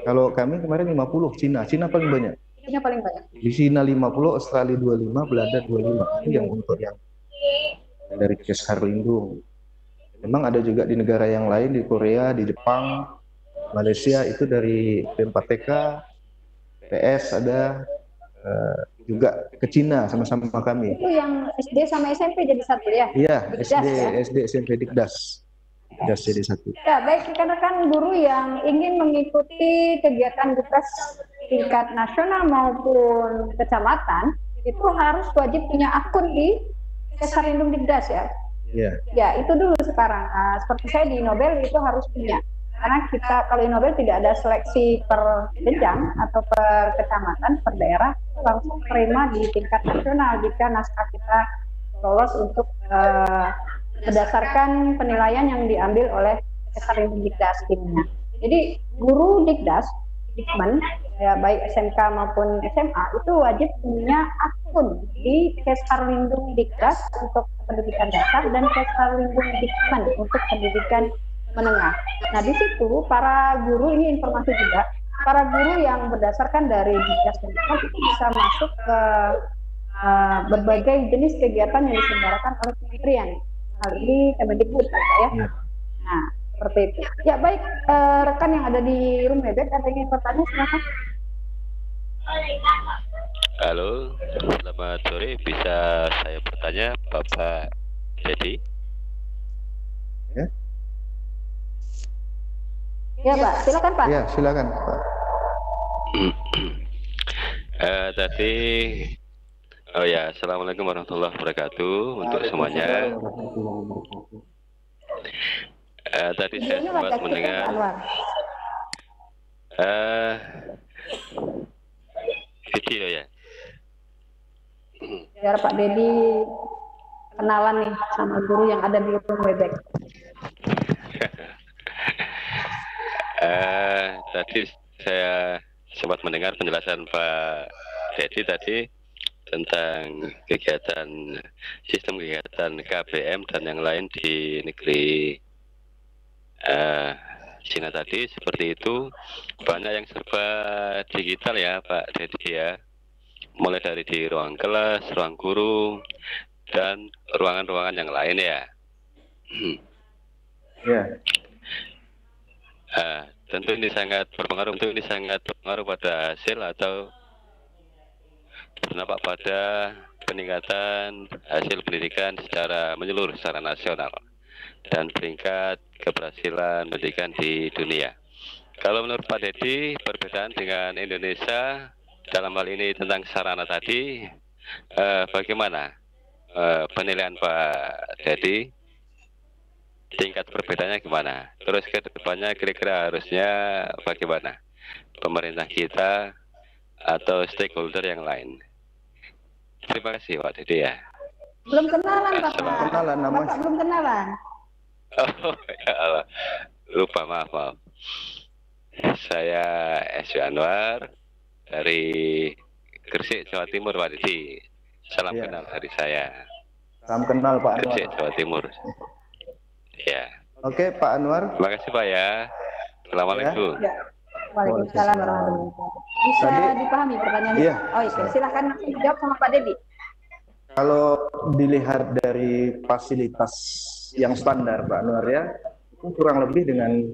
Kalau kami kemarin 50, Cina paling banyak. Cina paling banyak. Di Cina 50, Australia 25, Belanda 25. Itu yang untuk yang dari Cesar Lindung. Memang ada juga di negara yang lain, di Korea, di Jepang, Malaysia itu dari P4TK, PS ada, juga ke Cina sama-sama kami. Itu yang SD sama SMP jadi satu ya? Iya, SD, SMP Dikdas. Dikdas jadi satu. Ya, baik rekan-rekan guru yang ingin mengikuti kegiatan Dikdas tingkat nasional maupun kecamatan, itu harus wajib punya akun di Cesar Lindung Dikdas ya. Ya itu dulu sekarang. Seperti saya di Nobel itu harus punya. Karena kita kalau di Nobel tidak ada seleksi per jenjang atau per kecamatan, per daerah, langsung terima di tingkat nasional jika naskah kita lolos untuk berdasarkan penilaian yang diambil oleh Kesarlindung Dikdas timnya. Jadi guru Dikdas, Dikmen, ya, baik SMK maupun SMA itu wajib punya akun di Kesarlindung Dikdas untuk pendidikan dasar dan Kesarlindung Dikmen untuk pendidikan menengah. Nah di situ para guru, ini informasi juga, para guru yang berdasarkan dari Dikdas dan Dikmen itu bisa masuk ke berbagai jenis kegiatan yang diselenggarakan oleh kementerian. Hal ini Kemendikbud ya. Nah seperti itu. Ya baik, rekan yang ada di room Webex ada yang ingin bertanya, silakan. Halo, selamat sore. Bisa saya bertanya, Bapak Dedi? Ya Pak, silakan Pak. Ya silakan Pak. Tadi, oh ya, assalamualaikum warahmatullahi wabarakatuh untuk semuanya. Tadi saya sempat mendengar video ya. Biar Pak Dedi kenalan nih sama guru yang ada di room Webex. Tadi saya sempat mendengar penjelasan Pak Dedi tadi tentang kegiatan sistem kegiatan KBM dan yang lain di negeri Cina tadi seperti itu. Banyak yang serba digital ya Pak Dedi ya, mulai dari di ruang kelas, ruang guru, dan ruangan-ruangan yang lain ya. Tentu ini sangat berpengaruh, pada hasil atau berdampak pada peningkatan hasil pendidikan secara menyeluruh secara nasional dan peringkat keberhasilan pendidikan di dunia. Kalau menurut Pak Dedi, perbedaan dengan Indonesia dalam hal ini tentang sarana tadi, bagaimana penilaian Pak Dedi? Tingkat perbedaannya gimana? Terus ke depannya kira-kira harusnya bagaimana? Pemerintah kita atau stakeholder yang lain? Terima kasih Pak Dedi ya. Belum kenalan Bapak. Bapak belum kenalan. Oh ya Allah, lupa, maaf. Saya S. Anwar dari Gresik, Jawa Timur Pak Dedi. Salam kenal dari saya. Salam kenal Pak Anwar. Gresik, Jawa Timur. Ya. Oke Pak Anwar. Terima kasih Pak ya. Assalamualaikum. Ya. Waalaikumsalam warahmatullahi wabarakatuh. Bisa dipahami pertanyaannya? Iya. Oh iya, silahkan langsung dijawab sama Pak Dedi. Kalau dilihat dari fasilitas yang standar Pak Anwar ya, itu kurang lebih dengan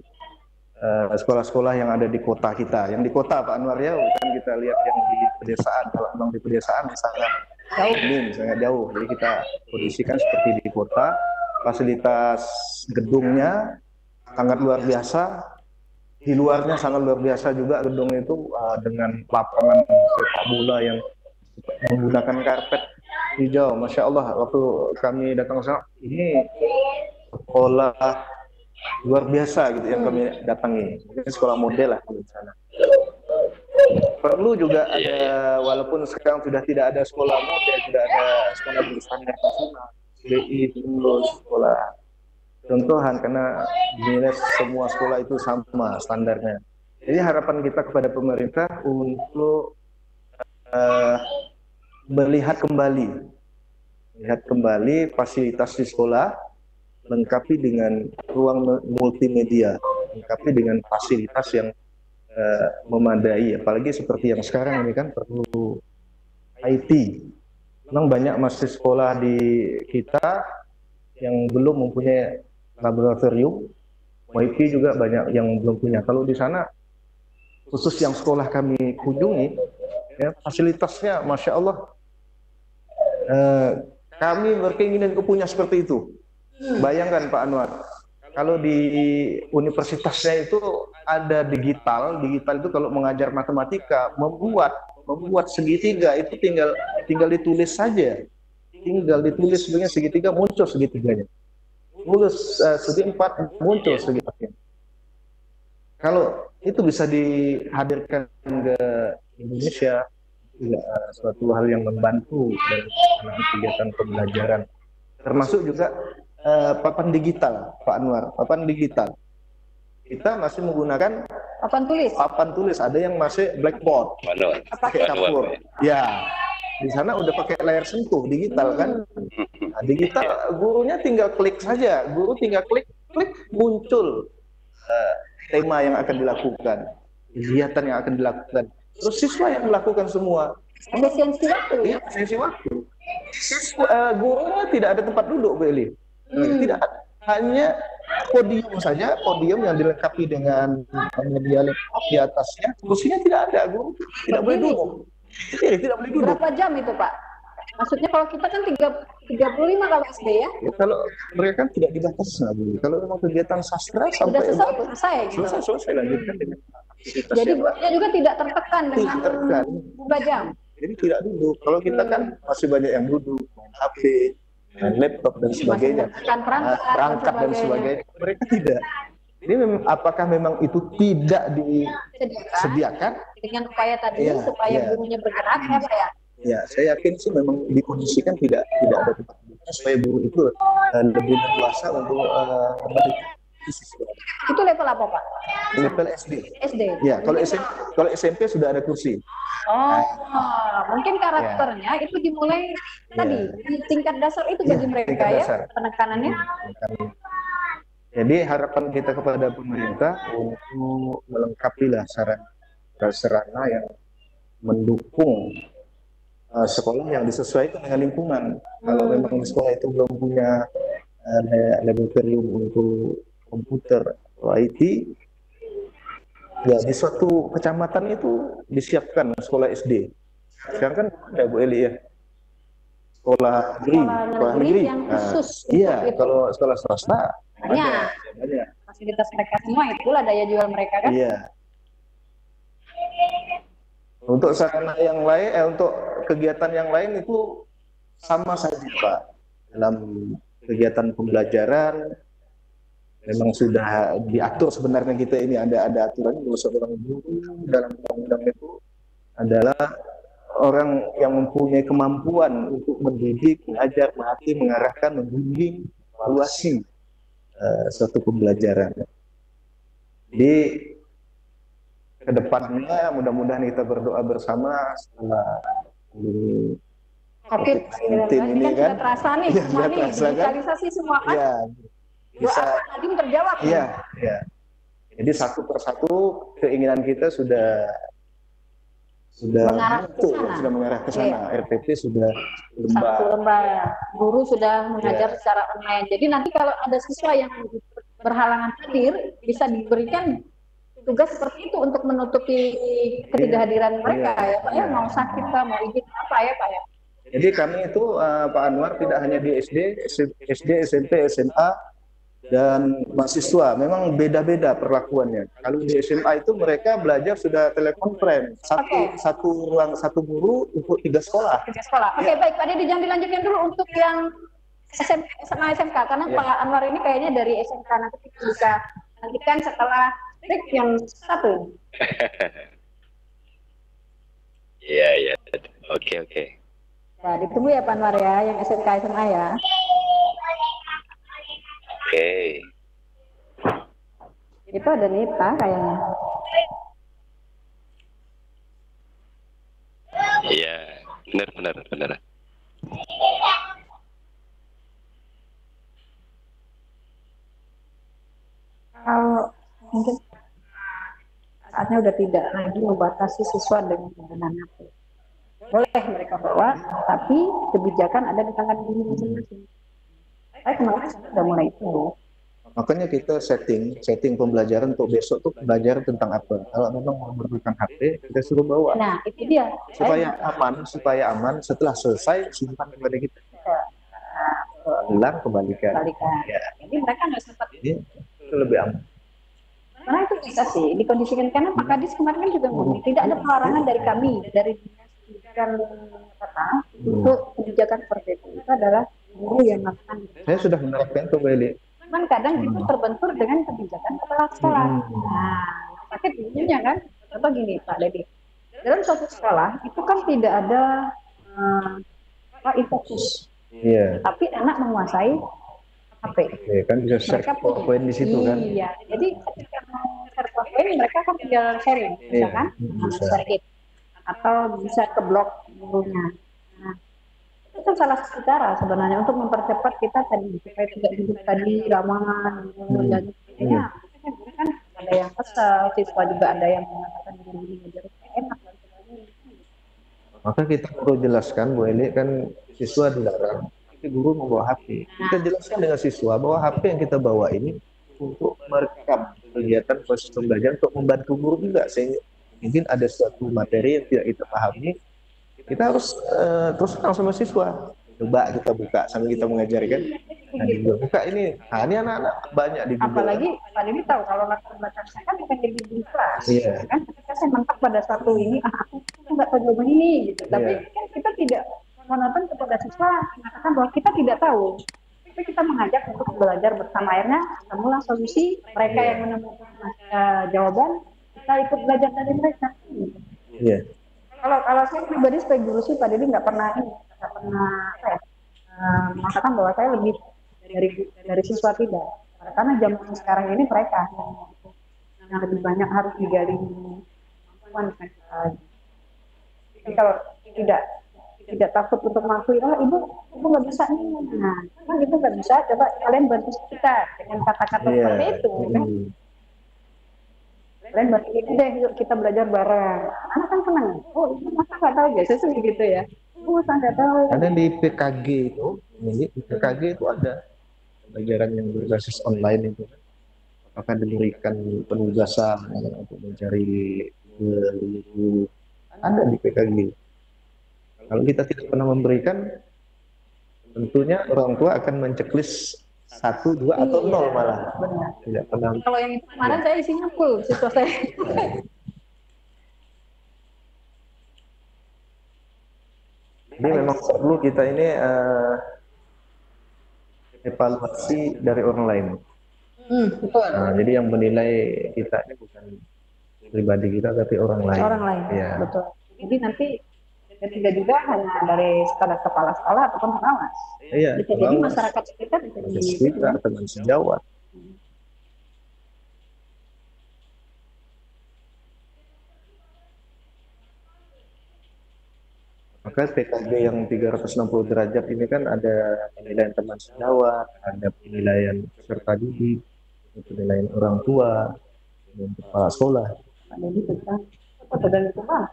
sekolah-sekolah yang ada di kota kita. Yang di kota Pak Anwar ya, bukan kita lihat yang di pedesaan. Kalau memang di pedesaan sangat jauh, sangat jauh. Jadi kita kondisikan seperti di kota. Fasilitas gedungnya sangat luar biasa, di luarnya sangat luar biasa juga gedung itu, dengan lapangan sepak bola yang menggunakan karpet hijau. Masya Allah, waktu kami datang ke sana, ini sekolah luar biasa gitu yang kami datangi. Ini sekolah model lah di sana. Perlu juga ada, walaupun sekarang sudah tidak ada sekolah model, tidak ada sekolah berstandar nasional, BI dulu sekolah contohan, karena dinilai semua sekolah itu sama standarnya. Jadi harapan kita kepada pemerintah untuk melihat kembali fasilitas di sekolah, lengkapi dengan ruang multimedia, lengkapi dengan fasilitas yang memadai, apalagi seperti yang sekarang ini kan perlu IT. Memang banyak masih sekolah di kita yang belum mempunyai laboratorium, WiFi juga banyak yang belum punya. Kalau di sana, khusus yang sekolah kami kunjungi, ya, fasilitasnya Masya Allah, kami berkeinginan punya seperti itu. Bayangkan Pak Anwar, kalau di universitasnya itu ada digital itu kalau mengajar matematika, membuat segitiga itu tinggal ditulis saja, sebenarnya segitiga muncul segitiganya. lulus studi 4 muncul studi 4. Kalau itu bisa dihadirkan ke Indonesia, suatu hal yang membantu dalam kegiatan pembelajaran, termasuk juga papan digital, Pak Anwar. Papan digital kita masih menggunakan papan tulis, ada yang masih blackboard, pakai kapur. Ya, di sana udah pakai layar sentuh digital kan. Nah, digital gurunya tinggal klik saja, guru tinggal klik muncul tema yang akan dilakukan, kegiatan yang akan dilakukan. Terus siswa yang melakukan semua. Efisiensi waktu. Iya, efisiensi waktu. Gurunya tidak ada tempat duduk, Bu Eli. Tidak, hanya podium saja, podium yang dilengkapi dengan media laptop di atasnya. Kursinya tidak ada, guru tidak boleh duduk. Tidak boleh duduk. Berapa jam itu, Pak? Maksudnya kalau kita kan 35 kalau SD ya? Kalau mereka kan tidak dibatasi, Bu. Kalau memang kegiatan sastra sampai selesai lanjutkan dengan aktivitas. Jadi gurunya juga tidak tertekan dengan berapa jam. Jadi tidak duduk. Kalau kita kan masih banyak yang duduk, main HP, main laptop dan sebagainya, perangkat dan sebagainya. Mereka tidak. Ini apakah memang itu tidak disediakan dengan upaya tadi supaya gurunya bergerak ya, Pak ya? Ya, saya yakin sih memang dikondisikan tidak ada tempat duduknya supaya guru itu lebih leluasa untuk siswa. Itu level apa, Pak? Level SD. Ya, kalau SMP sudah ada kursi. Mungkin karakternya itu dimulai tadi di tingkat dasar itu bagi mereka ya, penekanannya. Jadi harapan kita kepada pemerintah untuk melengkapilah sarana yang mendukung sekolah yang disesuaikan dengan lingkungan. Kalau memang sekolah itu belum punya laboratorium untuk komputer atau IT, ya di suatu kecamatan itu disiapkan sekolah SD. Sekarang kan ada, Bu Eli ya, sekolah negeri yang khusus. Iya, kalau sekolah swasta banyak fasilitas mereka semua, itulah daya jual mereka kan. Iya. Untuk sarana yang lain, untuk kegiatan yang lain itu sama saja, Pak. Dalam kegiatan pembelajaran memang sudah diatur sebenarnya, kita ini ada aturan bahwa seorang guru dalam undang-undang itu adalah orang yang mempunyai kemampuan untuk mendidik, mengajar, melatih, mengarahkan, membimbing, evaluasi suatu pembelajaran. Jadi kedepannya mudah-mudahan kita berdoa bersama setelah COVID-19 ini kan sudah terasa nih, semua nih, digitalisasi semua kan. Ya, bisa Nadiem terjawab. Iya. Jadi satu persatu keinginan kita sudah mengarah ke sana. RPP sudah lembah. Guru sudah mengajar secara online. Jadi nanti kalau ada siswa yang berhalangan hadir, bisa diberikan tugas seperti itu untuk menutupi ketidakhadiran mereka ya, Pak ya. Mau sakit Pak, mau izin apa ya, Pak ya. Jadi kami itu Pak Anwar tidak hanya di SD, SMP, SMA dan mahasiswa, memang beda-beda perlakuannya. Kalau di SMA itu mereka belajar sudah telekonferensi, satu ruang, satu guru untuk 3 sekolah. 3 sekolah. Oke, baik Pak Dedi, jangan dilanjutkan dulu untuk yang SMA SMK, karena Pak Anwar ini kayaknya dari SMK, nanti kita bisa nantikan setelah break yang satu. Iya. Oke. Nah, ditunggu ya Pak Anwar ya, yang SMK SMA ya. Oke. Itu ada Nita kayaknya. Iya, benar. Kalau mungkin saatnya udah tidak lagi membatasi siswa dengan penggunaan HP. Boleh mereka bawa, tapi kebijakan ada di tangan guru masing-masing. Saya kemarin sudah mulai itu. Makanya kita setting pembelajaran untuk besok tuh belajar tentang apa. Kalau memang mau memerlukan HP, kita suruh bawa. Nah, itu dia. Supaya aman. Setelah selesai simpan kepada kita. Hilang kembalikan. Ya. Jadi mereka nggak sempat. Itu lebih aman. Karena itu bisa sih dikondisikan, karena Pak Kadis kemarin kan juga ngomong tidak ada pelarangan dari kami, dari pendidikan kata untuk kebijakan seperti itu adalah guru yang melakukan. Saya sudah menerapkan itu, Beli. Cuman kadang kita terbentur dengan kebijakan kepala sekolah. Nah, sakit ininya kan. Contoh gini Pak Dedi, dalam suatu sekolah itu kan tidak ada e-fokus, tapi anak menguasai HP. Kan bisa share PowerPoint di situ kan? Iya, jadi ketika mau share PowerPoint mereka kan tinggal sharing, misalkan share it, atau bisa ke blog gurunya. Nah, itu kan salah satu cara sebenarnya untuk mempercepat kita tadi supaya tidak duduk tadi lama dan sebagainya. Kan ada yang kesel, siswa juga ada yang mengatakan guru ngajar enak dan sebagainya. Maka kita perlu jelaskan Bu Eli, kan siswa dilarang, tapi guru membawa HP. Kita jelaskan dengan siswa bahwa HP yang kita bawa ini untuk merekam kegiatan proses pembelajaran, untuk membantu guru juga, sehingga mungkin ada suatu materi yang tidak kita pahami, kita harus terus terang sama siswa. Coba kita buka sambil kita mengajarkan. Nah, buka ini anak-anak banyak di Google. Apalagi Pak Dini tahu kalau latar belakang saya kan bukan jadi guru kelas, kan ketika saya mentok pada satu ini, aku nggak tahu jawaban ini, gitu. Tapi kan kita tidak monoton kepada siswa mengatakan bahwa kita tidak tahu. Tapi kita mengajak untuk belajar bersama, akhirnya temulah solusi, mereka yang menemukan jawaban, kita ikut belajar dari mereka. Kalau saya pribadi sebagai guru sih Pak Dini nggak pernah mengatakan bahwa saya lebih dari siswa, tidak, karena zaman sekarang ini mereka yang lebih banyak harus digali kemampuan mereka. Jadi kalau tidak takut untuk mengakui, ibu nggak bisa nih, nah ibu nggak bisa, coba kalian bantu kita dengan kata-kata seperti itu, kan? Kalian bantu kita deh, yuk kita belajar bareng. Anak kan senang, ibu masa nggak tahu ya, saya gitu ya. Masa nggak tahu. Ada di PKG itu, di PKG itu ada pelajaran yang berbasis online itu. Apakah diberikan penugasan untuk mencari buku, ada di PKG. Kalau kita tidak pernah memberikan, tentunya orang tua akan menceklis 1, 2 atau 0 malah. Benar. Tidak pernah. Kalau yang itu kemarin saya isinya full siswa saya. Jadi memang perlu kita ini evaluasi dari orang lain. Betul. Nah, jadi yang menilai kita ini bukan pribadi kita, tapi orang lain. Orang lain, betul. Jadi nanti tidak juga hanya dari sekadar kepala sekolah ataupun pengawas. Jadi masyarakat sekitar bisa sekitar, teman sejawat. Maka PKG yang 360 derajat ini kan ada penilaian teman sejawat, ada penilaian peserta didik, penilaian orang tua, dan kepala sekolah. Jadi tentang dan itu mah.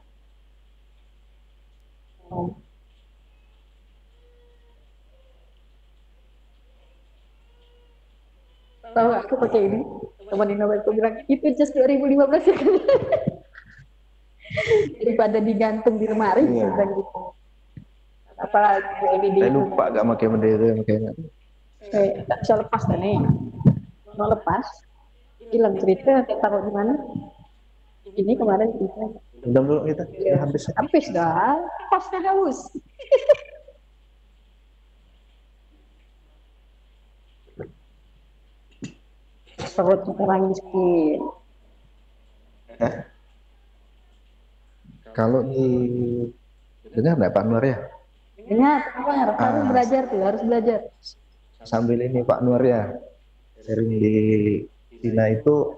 Tahu aku pakai ini, teman Dino itu bilang itu just 2015 ya. Daripada digantung di lemari, dan gitu. Apalagi ini saya lupa gak pakai bendera makanya. Tak bisa lepas kan nih. Mau lepas, hilang cerita, taruh di mana? Ini kemarin cerita. Udah belum kita? Habis dah, pasnya haus. Perut orang miskin. Kalau di dengar nggak Pak Nur ya? Dengar, harus belajar tuh, harus belajar. Sambil ini Pak Nur ya, sering di Cina itu,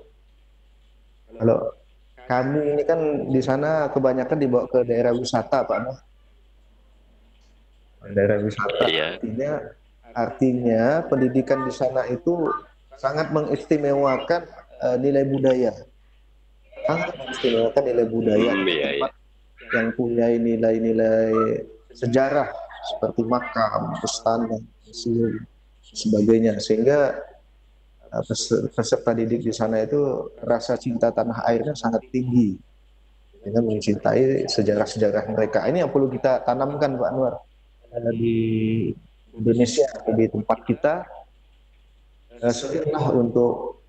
kalau kami ini kan di sana kebanyakan dibawa ke daerah wisata Pak Nur. Daerah wisata, artinya pendidikan di sana itu sangat mengistimewakan nilai budaya. Sangat mengistimewakan nilai budaya. Yang punya nilai-nilai sejarah seperti makam, istana, museum, sebagainya, sehingga peserta didik di sana itu rasa cinta tanah airnya sangat tinggi dengan mencintai sejarah-sejarah mereka. Ini yang perlu kita tanamkan Pak Anwar di Indonesia, di tempat kita. Sebenarnya untuk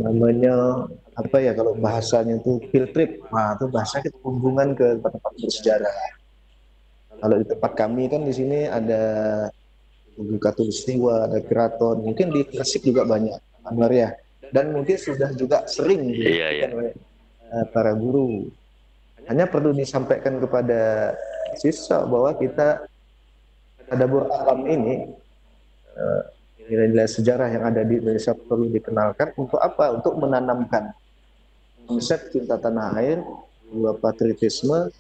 namanya apa ya, kalau bahasanya itu field trip, nah itu bahasanya kunjungan ke tempat bersejarah. Kalau di tempat kami kan di sini ada Tugu Katulistiwa, ada keraton, mungkin di Gresik juga banyak, Anwar ya. Dan mungkin sudah juga sering dilakukan oleh para guru. Hanya perlu disampaikan kepada siswa bahwa kita tadabbur alam ini, nilai-nilai sejarah yang ada di Indonesia perlu dikenalkan. Untuk apa? Untuk menanamkan konsep cinta tanah air, patriotisme,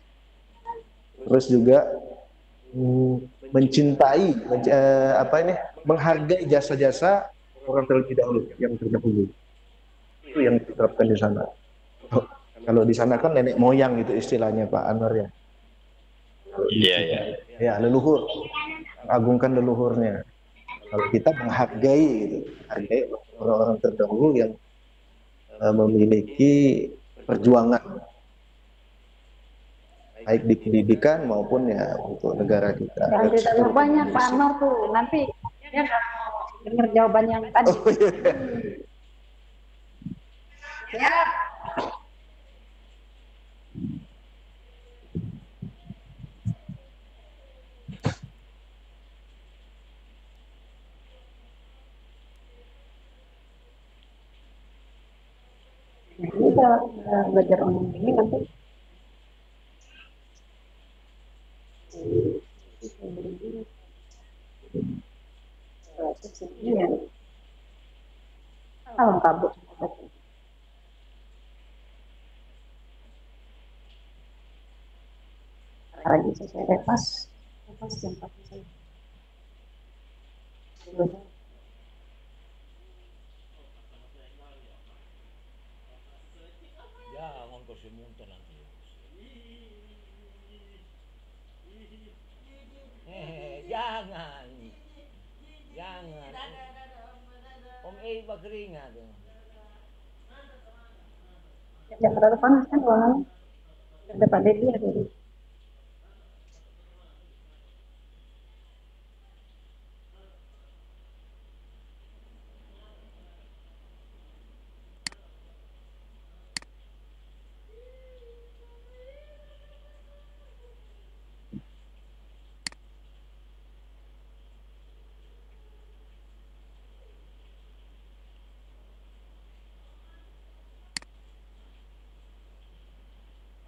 terus juga mencintai, menghargai jasa-jasa orang terlebih dahulu yang terdahulu. Itu yang diterapkan di sana. Kalau di sana kan nenek moyang gitu istilahnya Pak Anwar ya. Iya. Ya, leluhur, agungkan leluhurnya. Kalau kita menghargai gitu, hargai orang-orang terdahulu yang memiliki perjuangan baik di pendidikan maupun ya untuk negara kita. Jangan ditanya banyak Pak Anwar tuh, nanti dia nggak dengar jawaban yang tadi. Oh, iya. Ya. Kita belajar umum ini nanti alam kabut lagi saya lepas jam 4 saya. Jangan kau semunta nanti. Jangan. Om berkeringat tuh. Ya terlalu panas kan ruangan. Depan dia ada.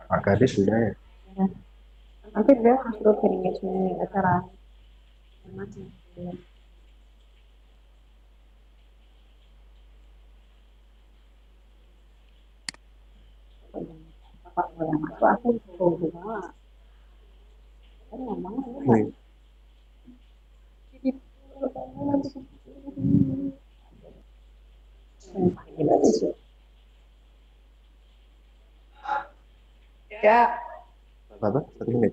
Pak Kadis sudah ya. Nanti dia harus rutin engagement acara macam. Pak boleh masuk aku juga. Kan ngomong ini. Ya. Apa? 1 menit.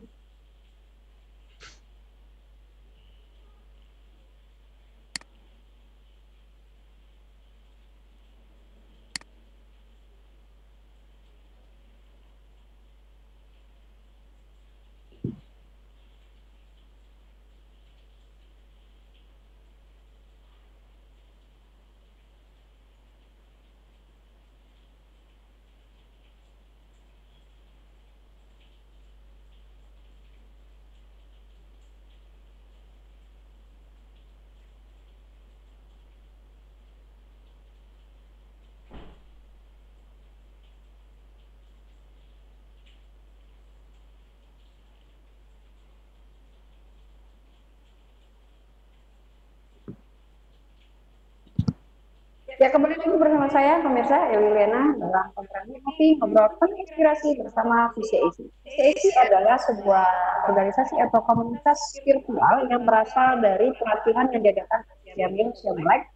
Ya kembali lagi bersama saya pemirsa Ewi Lena dalam program Ngopi Ngobrol Terinspirasi bersama VCAC. VCAC adalah sebuah organisasi atau komunitas virtual yang berasal dari pelatihan yang diadakan Siaming Siamlek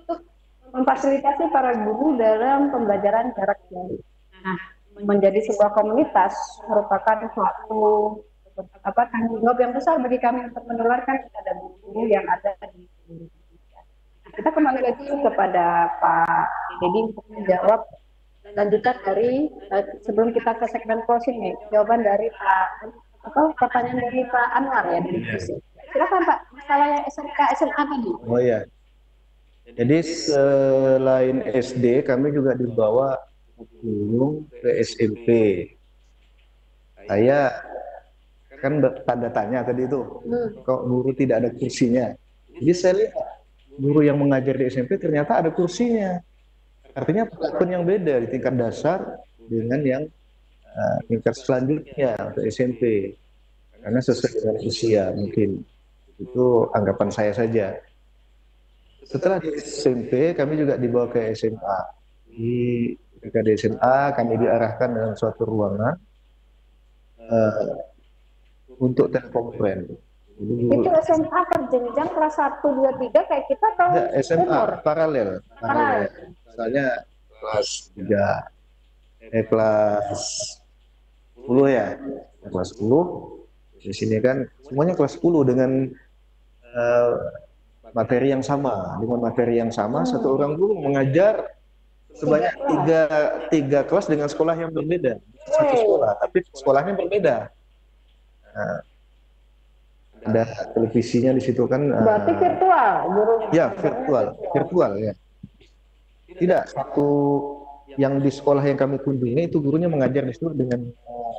untuk memfasilitasi para guru dalam pembelajaran jarak jauh. Nah, menjadi sebuah komunitas merupakan suatu tanggung jawab yang besar bagi kami untuk menularkan kepada guru yang ada di Indonesia. Kita kembali lagi kepada Pak Dedi untuk menjawab lanjutan dari sebelum kita ke segmen closing nih, jawaban dari pertanyaan dari Pak Anwar ya dari FISIP. Silakan Pak, masalah yang SMK SMA tadi. Oh ya. Jadi selain SD kami juga dibawa ke SMP. Saya kan tanda tanya tadi itu, kok guru tidak ada kursinya. Jadi saya lihat guru yang mengajar di SMP ternyata ada kursinya. Artinya perlakuan yang beda di tingkat dasar dengan yang tingkat selanjutnya untuk SMP. Karena sesuai dengan usia mungkin. Itu anggapan saya saja. Setelah di SMP, kami juga dibawa ke SMA. Ketika di SMA, kami diarahkan dalam suatu ruangan untuk telekonferensi. Itu SMA berjenjang kelas 1, 2, 3 kayak kita atau ya, SMA umur? Paralel. Misalnya kelas 3, kelas 10 ya. Kelas 10. Di sini kan semuanya kelas 10 dengan materi yang sama. Dengan materi yang sama, satu orang guru mengajar sebanyak tiga kelas dengan sekolah yang berbeda. Satu sekolah, tapi sekolahnya berbeda. Nah, ada televisinya di situ kan. Berarti virtual, guru? Ya, virtual ya. Tidak, satu yang di sekolah yang kami kunjungi itu gurunya mengajar di situ dengan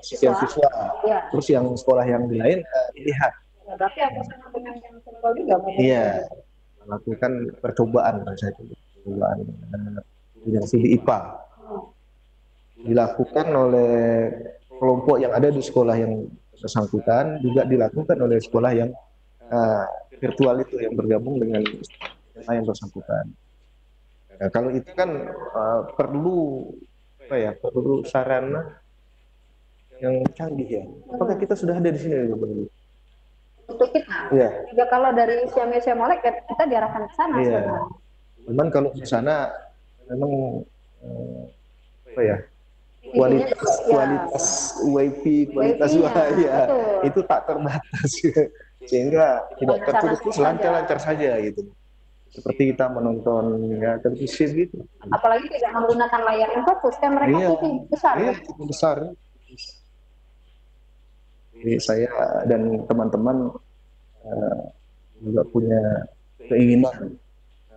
sekian siswa. Ya. Terus yang sekolah yang lain lihat. Berarti apa sama dengan yang virtual juga? Iya, melakukan percobaan saya itu. Percobaan yang studi IPA. Dilakukan oleh kelompok yang ada di sekolah yang bersangkutan, juga dilakukan oleh sekolah yang virtual itu yang bergabung dengan yang bersangkutan. Nah, kalau itu kan perlu sarana yang canggih ya. Apakah kita sudah ada di sini? Untuk kita, ya. Juga kalau dari usia mulai kita diarahkan ke sana. Ya. Cuman kalau di sana memang kualitas WiFi, kualitas ya, itu tak terbatas sehingga tidak terputus, lancar-lancar saja gitu. Seperti kita menonton ya televisi gitu. Apalagi tidak menggunakan layar yang fokus kan mereka TV besar. Iya, TV besar. Jadi saya dan teman-teman juga punya keinginan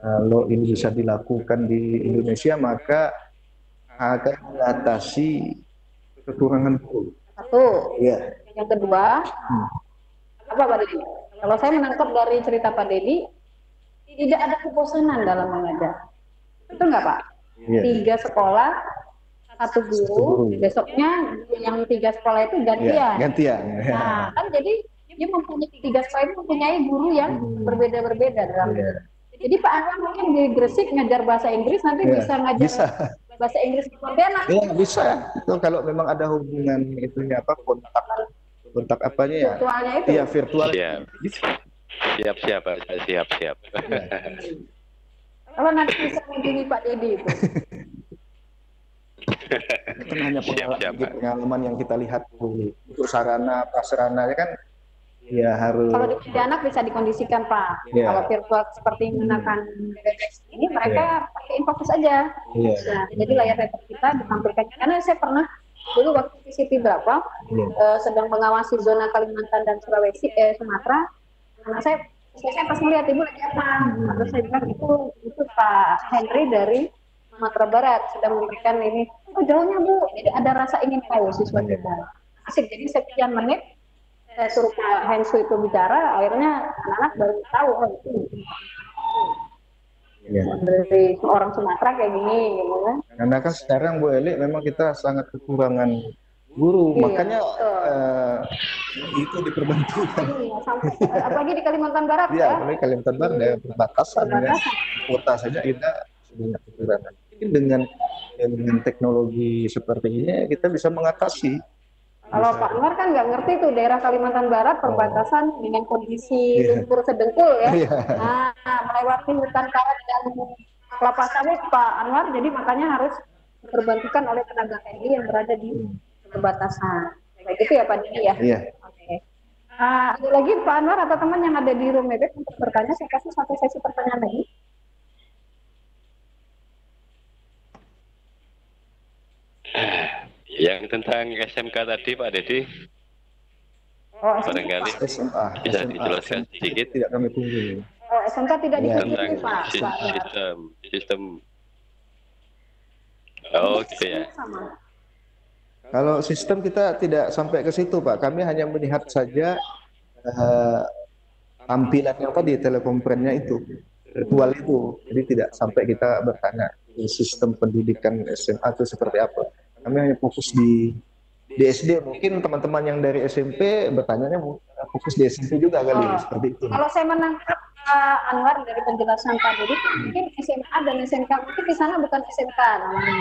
kalau ini bisa dilakukan di Indonesia maka akan mengatasi kekurangan guru. Satu. Ya. Yang kedua, apa Pak Dedi? Kalau saya menangkap dari cerita Pak Dedi, tidak ada kebosanan dalam mengajar. Betul nggak Pak? Ya. 3 sekolah, 1 guru. Besoknya yang 3 sekolah itu gantian. Ya, gantian. Nah, kan jadi dia mempunyai 3 sekolah itu mempunyai guru yang berbeda-berbeda dalam. Jadi Pak Anwar mungkin di Gresik ngajar bahasa Inggris nanti bisa ngajar bahasa Inggris di Pontianak. Iya bisa. Itu kalau memang ada hubungan itunya apa kontak apanya ya? Virtualnya itu. Iya virtual. Siap. Ya. Kalau nanti bisa mengunjungi Pak Dedi itu. Itu hanya pengalaman yang kita lihat untuk sarana prasarananya kan ya harus. Kalau di Pontianak bisa dikondisikan Pak. Yeah. Kalau virtual seperti menggunakan Webex ini mereka pakai infocus aja. Nah, jadi layar laptop kita ditampilkan. Karena saya pernah dulu waktu VCT berapa sedang mengawasi zona Kalimantan dan Sulawesi Sumatera. Karena saya pas melihat ibu lagi apa, terus saya bilang itu Pak Henry dari Sumatera Barat sedang memberikan ini. Oh jauhnya Bu, jadi ada rasa ingin tahu siswa kita. Asik, jadi sekian menit saya suruh Pak Hensu itu bicara, akhirnya anak-anak baru tahu oh itu dari orang Sumatera kayak gini gitu kan. Karena kan sekarang Bu Eli memang kita sangat kekurangan guru, makanya itu diperbantukan. Sampai, apalagi di Kalimantan Barat ya. Apalagi Kalimantan Barat ya perbatasan ya. Kota saja kita banyak kekurangan. Mungkin dengan teknologi seperti ini kita bisa mengatasi. Kalau Pak Anwar kan nggak ngerti tuh daerah Kalimantan Barat perbatasan dengan kondisi lumpur sedengkul ya. Nah, melewati hutan karet dan kelapa sawit Pak Anwar, jadi makanya harus diperbantukan oleh tenaga TNI yang berada di perbatasan. Baik itu ya Pak Didi ya. Iya. Oke. Ada lagi Pak Anwar atau teman yang ada di room Webex untuk bertanya, saya kasih 1 sesi pertanyaan lagi. Yang tentang SMK tadi Pak Dedi, barangkali bisa dijelaskan sedikit. Tidak kami tunggu. SMK tidak tentang sistem. Oke ya. Kalau sistem kita tidak sampai ke situ Pak, kami hanya melihat saja tampilannya tadi telekomperennya itu virtual itu, jadi tidak sampai kita bertanya sistem pendidikan SMA itu seperti apa. Kami hanya fokus di SD. Mungkin teman-teman yang dari SMP bertanya fokus di SMP juga kali, seperti itu. Kalau saya menangkap Anwar dari penjelasan Pak Dedi, mungkin SMA dan SMK mungkin di sana bukan SMK namanya,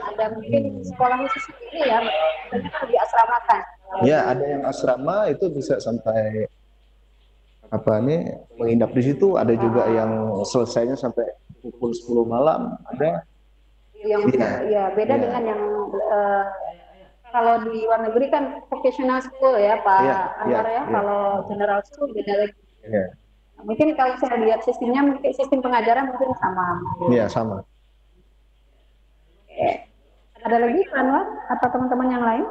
ada mungkin sekolah khusus sendiri ya, kan di asrama kan? Ya, ada yang asrama itu bisa sampai menginap di situ, ada juga yang selesainya sampai pukul 10 malam, ada yang beda dengan yang kalau di luar negeri kan vocational school ya Pak Anwar ya. Kalau general school beda lagi. Mungkin kalau saya lihat sistemnya, mungkin sistem pengajaran mungkin sama. Iya, sama. Ada lagi Pak Anwar atau teman-teman yang lain?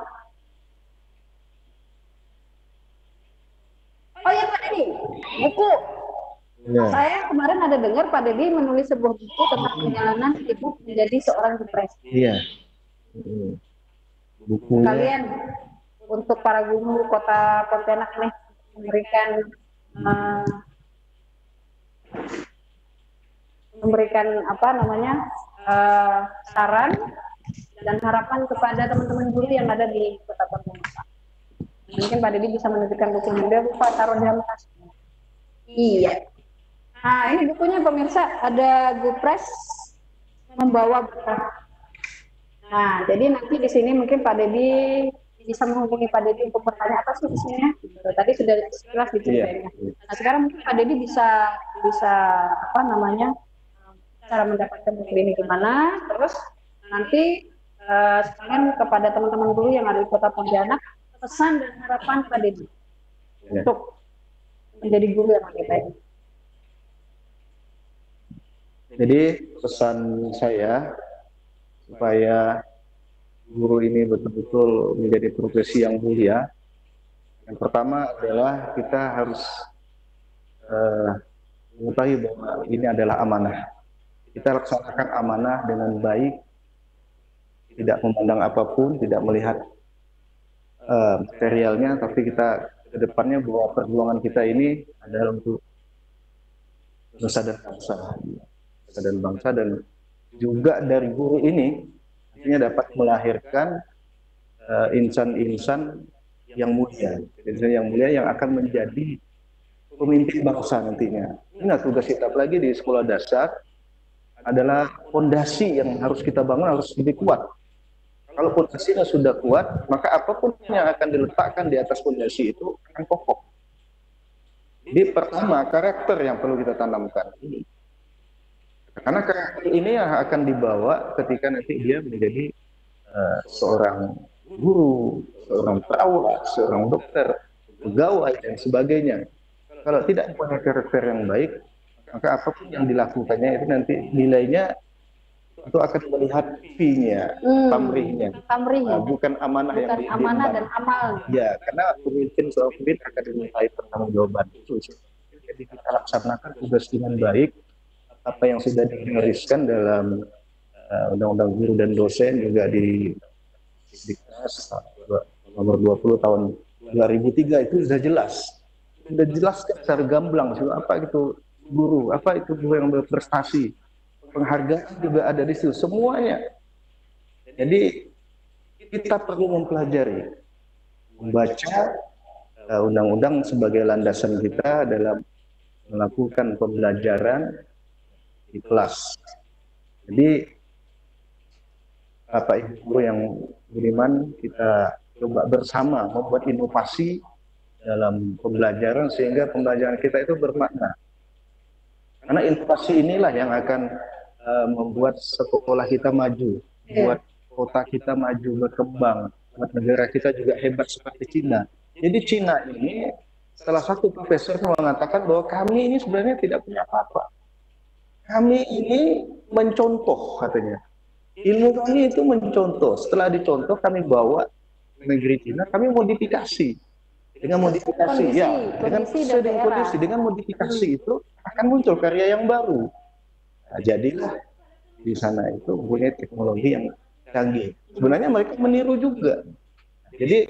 Oh ya Pak Dedi, buku. Saya kemarin ada dengar Pak Dedi menulis sebuah buku tentang perjalanan hidup menjadi seorang depresi. Iya. Buku. Kalian untuk para guru kota Pontianak nih memberikan saran dan harapan kepada teman-teman guru yang ada di kota Pontianak. Mungkin Pak Dedi bisa menunjukkan bukunya. Dia lupa taruh di atas. Iya. Nah, ini bukunya pemirsa, ada Gupres membawa berkah. Nah, jadi nanti di sini mungkin Pak Dedi bisa menghubungi Pak Dedi untuk bertanya apa sih isinya. Tadi sudah jelas diceritain. Nah, sekarang mungkin Pak Dedi bisa cara mendapatkan buku ini gimana. Terus nanti sekalian kepada teman-teman guru yang ada di kota Pontianak, pesan dan harapan Pak Dedi untuk menjadi guru yang lebih baik. Jadi pesan saya supaya guru ini betul-betul menjadi profesi yang mulia, yang pertama adalah kita harus mengetahui bahwa ini adalah amanah. Kita laksanakan amanah dengan baik, tidak memandang apapun, tidak melihat materialnya, tapi kita ke depannya bahwa perjuangan kita ini adalah untuk nusa dan bangsa, dan juga dari guru ini artinya dapat melahirkan insan-insan yang mulia, yang akan menjadi pemimpin bangsa nantinya. Nah, tugas kita lagi di sekolah dasar adalah fondasi yang harus kita bangun harus lebih kuat. Kalau fondasinya sudah kuat, maka apapun yang akan diletakkan di atas fondasi itu akan kokoh. Jadi pertama, karakter yang perlu kita tanamkan. Karena karakter ini yang akan dibawa ketika nanti dia menjadi seorang guru, seorang perawat, seorang dokter, pegawai, dan sebagainya. Kalau tidak punya karakter yang baik, maka apapun yang dilakukannya itu nanti nilainya itu akan melihat fee-nya, pamrihnya, bukan amanah yang amanah dan amal. Ya, karena seorang pemimpin akan dimintai pertanggungjawaban itu. Jadi kita laksanakan tugas dengan baik, apa yang sudah digariskan dalam Undang-Undang Guru dan Dosen, juga di Diknas nomor 20 tahun 2003 itu sudah jelas. Sudah jelaskan secara gamblang apa itu guru, apa itu guru yang berprestasi. Penghargaan juga ada di situ, semuanya. Jadi kita perlu mempelajari, membaca undang-undang sebagai landasan kita dalam melakukan pembelajaran di kelas. Jadi Bapak Ibu guru yang beriman, kita coba bersama membuat inovasi dalam pembelajaran sehingga pembelajaran kita itu bermakna. Karena inovasi inilah yang akan membuat sekolah kita maju, membuat kota kita maju, berkembang, membuat negara kita juga hebat seperti Cina. Jadi Cina ini, salah satu profesor mengatakan bahwa kami ini sebenarnya tidak punya apa-apa. Kami ini mencontoh, katanya. Ilmu kami itu mencontoh. Setelah dicontoh, kami bawa ke negeri Cina, kami modifikasi. Dengan modifikasi, dengan modifikasi itu akan muncul karya yang baru. Nah, jadilah di sana itu punya teknologi yang canggih. Sebenarnya mereka meniru juga. Jadi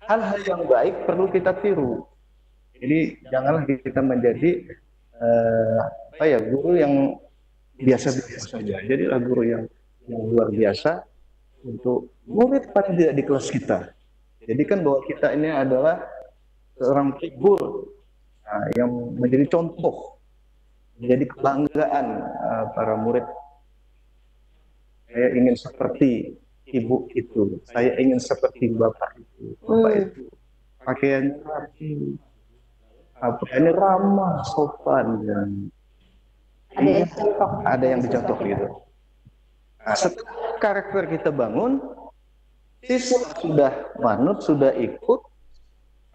hal-hal yang baik perlu kita tiru. Jadi janganlah kita menjadi guru yang biasa-biasa saja. Jadilah guru yang luar biasa untuk murid paling tidak di kelas kita. Jadikan bahwa kita ini adalah seorang figur yang menjadi contoh, menjadi kebanggaan para murid. Saya ingin seperti ibu itu, saya ingin seperti bapak itu. Bapak itu pakaiannya rapi, pakaiannya ramah, sopan, dan ada yang dicontoh gitu. Nah, setelah karakter kita bangun, siswa sudah manut, sudah ikut,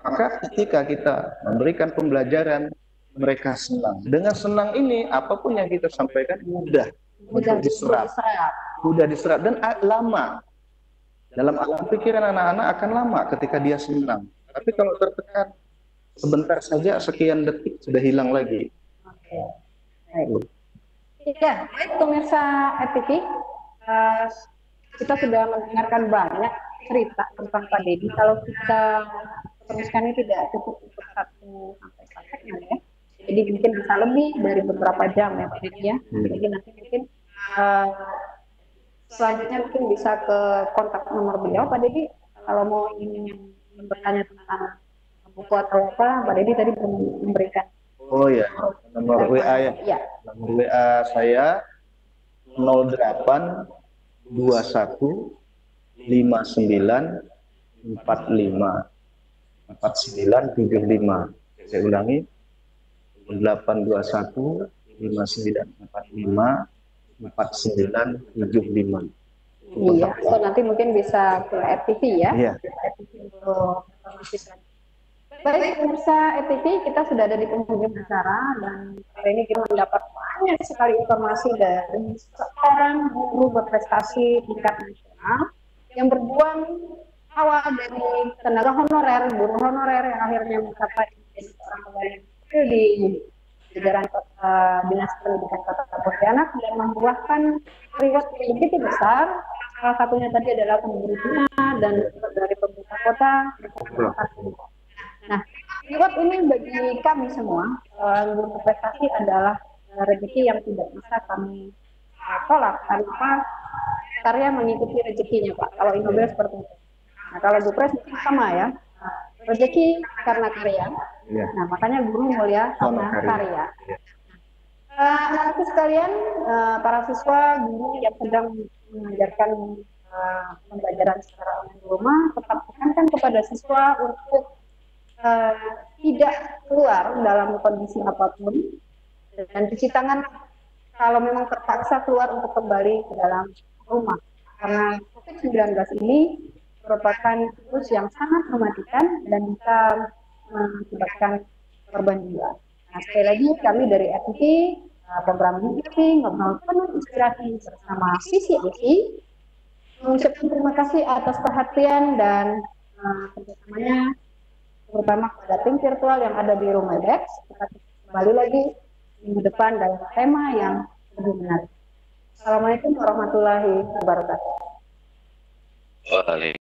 maka ketika kita memberikan pembelajaran, mereka senang. Dengan senang ini, apapun yang kita sampaikan mudah diserap, dan lama. Dalam alam pikiran anak-anak akan lama ketika dia senang. Tapi kalau tertekan, sebentar saja, sekian detik sudah hilang lagi. Ya, baik pemirsa ETV, kita sudah mendengarkan banyak cerita tentang Pak Dedi. Kalau kita teruskan ini tidak cukup untuk 1 sampai 4 segmen ya. Jadi mungkin bisa lebih dari beberapa jam ya Pak Dedi ya. Jadi nanti mungkin selanjutnya mungkin bisa ke kontak nomor beliau Pak Dedi. Kalau mau ingin bertanya tentang buku atau apa, Pak Dedi tadi belum memberikan. Oh ya, nomor WA ya. Ya. Nomor WA saya 08 21 59 45 4975. Saya ulangi, 821 5945 4975. Iya, so nanti mungkin bisa ke RTV ya. Iya. Untuk informasi. Baik pemirsa ETV, kita sudah ada di penghujung acara dan hari ini kita mendapat banyak sekali informasi dari seorang guru berprestasi tingkat nasional yang berjuang awal dari tenaga honorer, guru honorer yang akhirnya mencapai menjadi seorang pegawai negeri di jajaran Dinas Pendidikan Kota Pontianak dan membuahkan reward yang begitu besar. Salah satunya tadi adalah pemberian dan dari pemerintah kota. Nah, reward ini bagi kami semua, guru berprestasi adalah rezeki yang tidak bisa kami tolak tanpa karya mengikuti rezekinya Pak. Kalau Inobel seperti itu. Nah, kalau Gupres mungkin sama ya. Rezeki karena karya. Ya. Nah, makanya guru mulia karena karya. Anak-anakku sekalian, para siswa guru yang sedang mengajarkan pembelajaran secara online di rumah, tetap tekankan kepada siswa untuk tidak keluar dalam kondisi apapun dan cuci tangan kalau memang terpaksa keluar untuk kembali ke dalam rumah, karena COVID-19 ini merupakan virus yang sangat mematikan dan bisa mengakibatkan korban jiwa. Nah, sekali lagi kami dari FTV program ini ngobrol penuh inspirasi bersama Sisi Usi mengucapkan terima kasih atas perhatian dan kerjasamanya, terutama kepada tim virtual yang ada di rumah Dex. Kita kembali lagi minggu depan dalam tema yang lebih menarik. Assalamualaikum warahmatullahi wabarakatuh. Waalaikumsalam.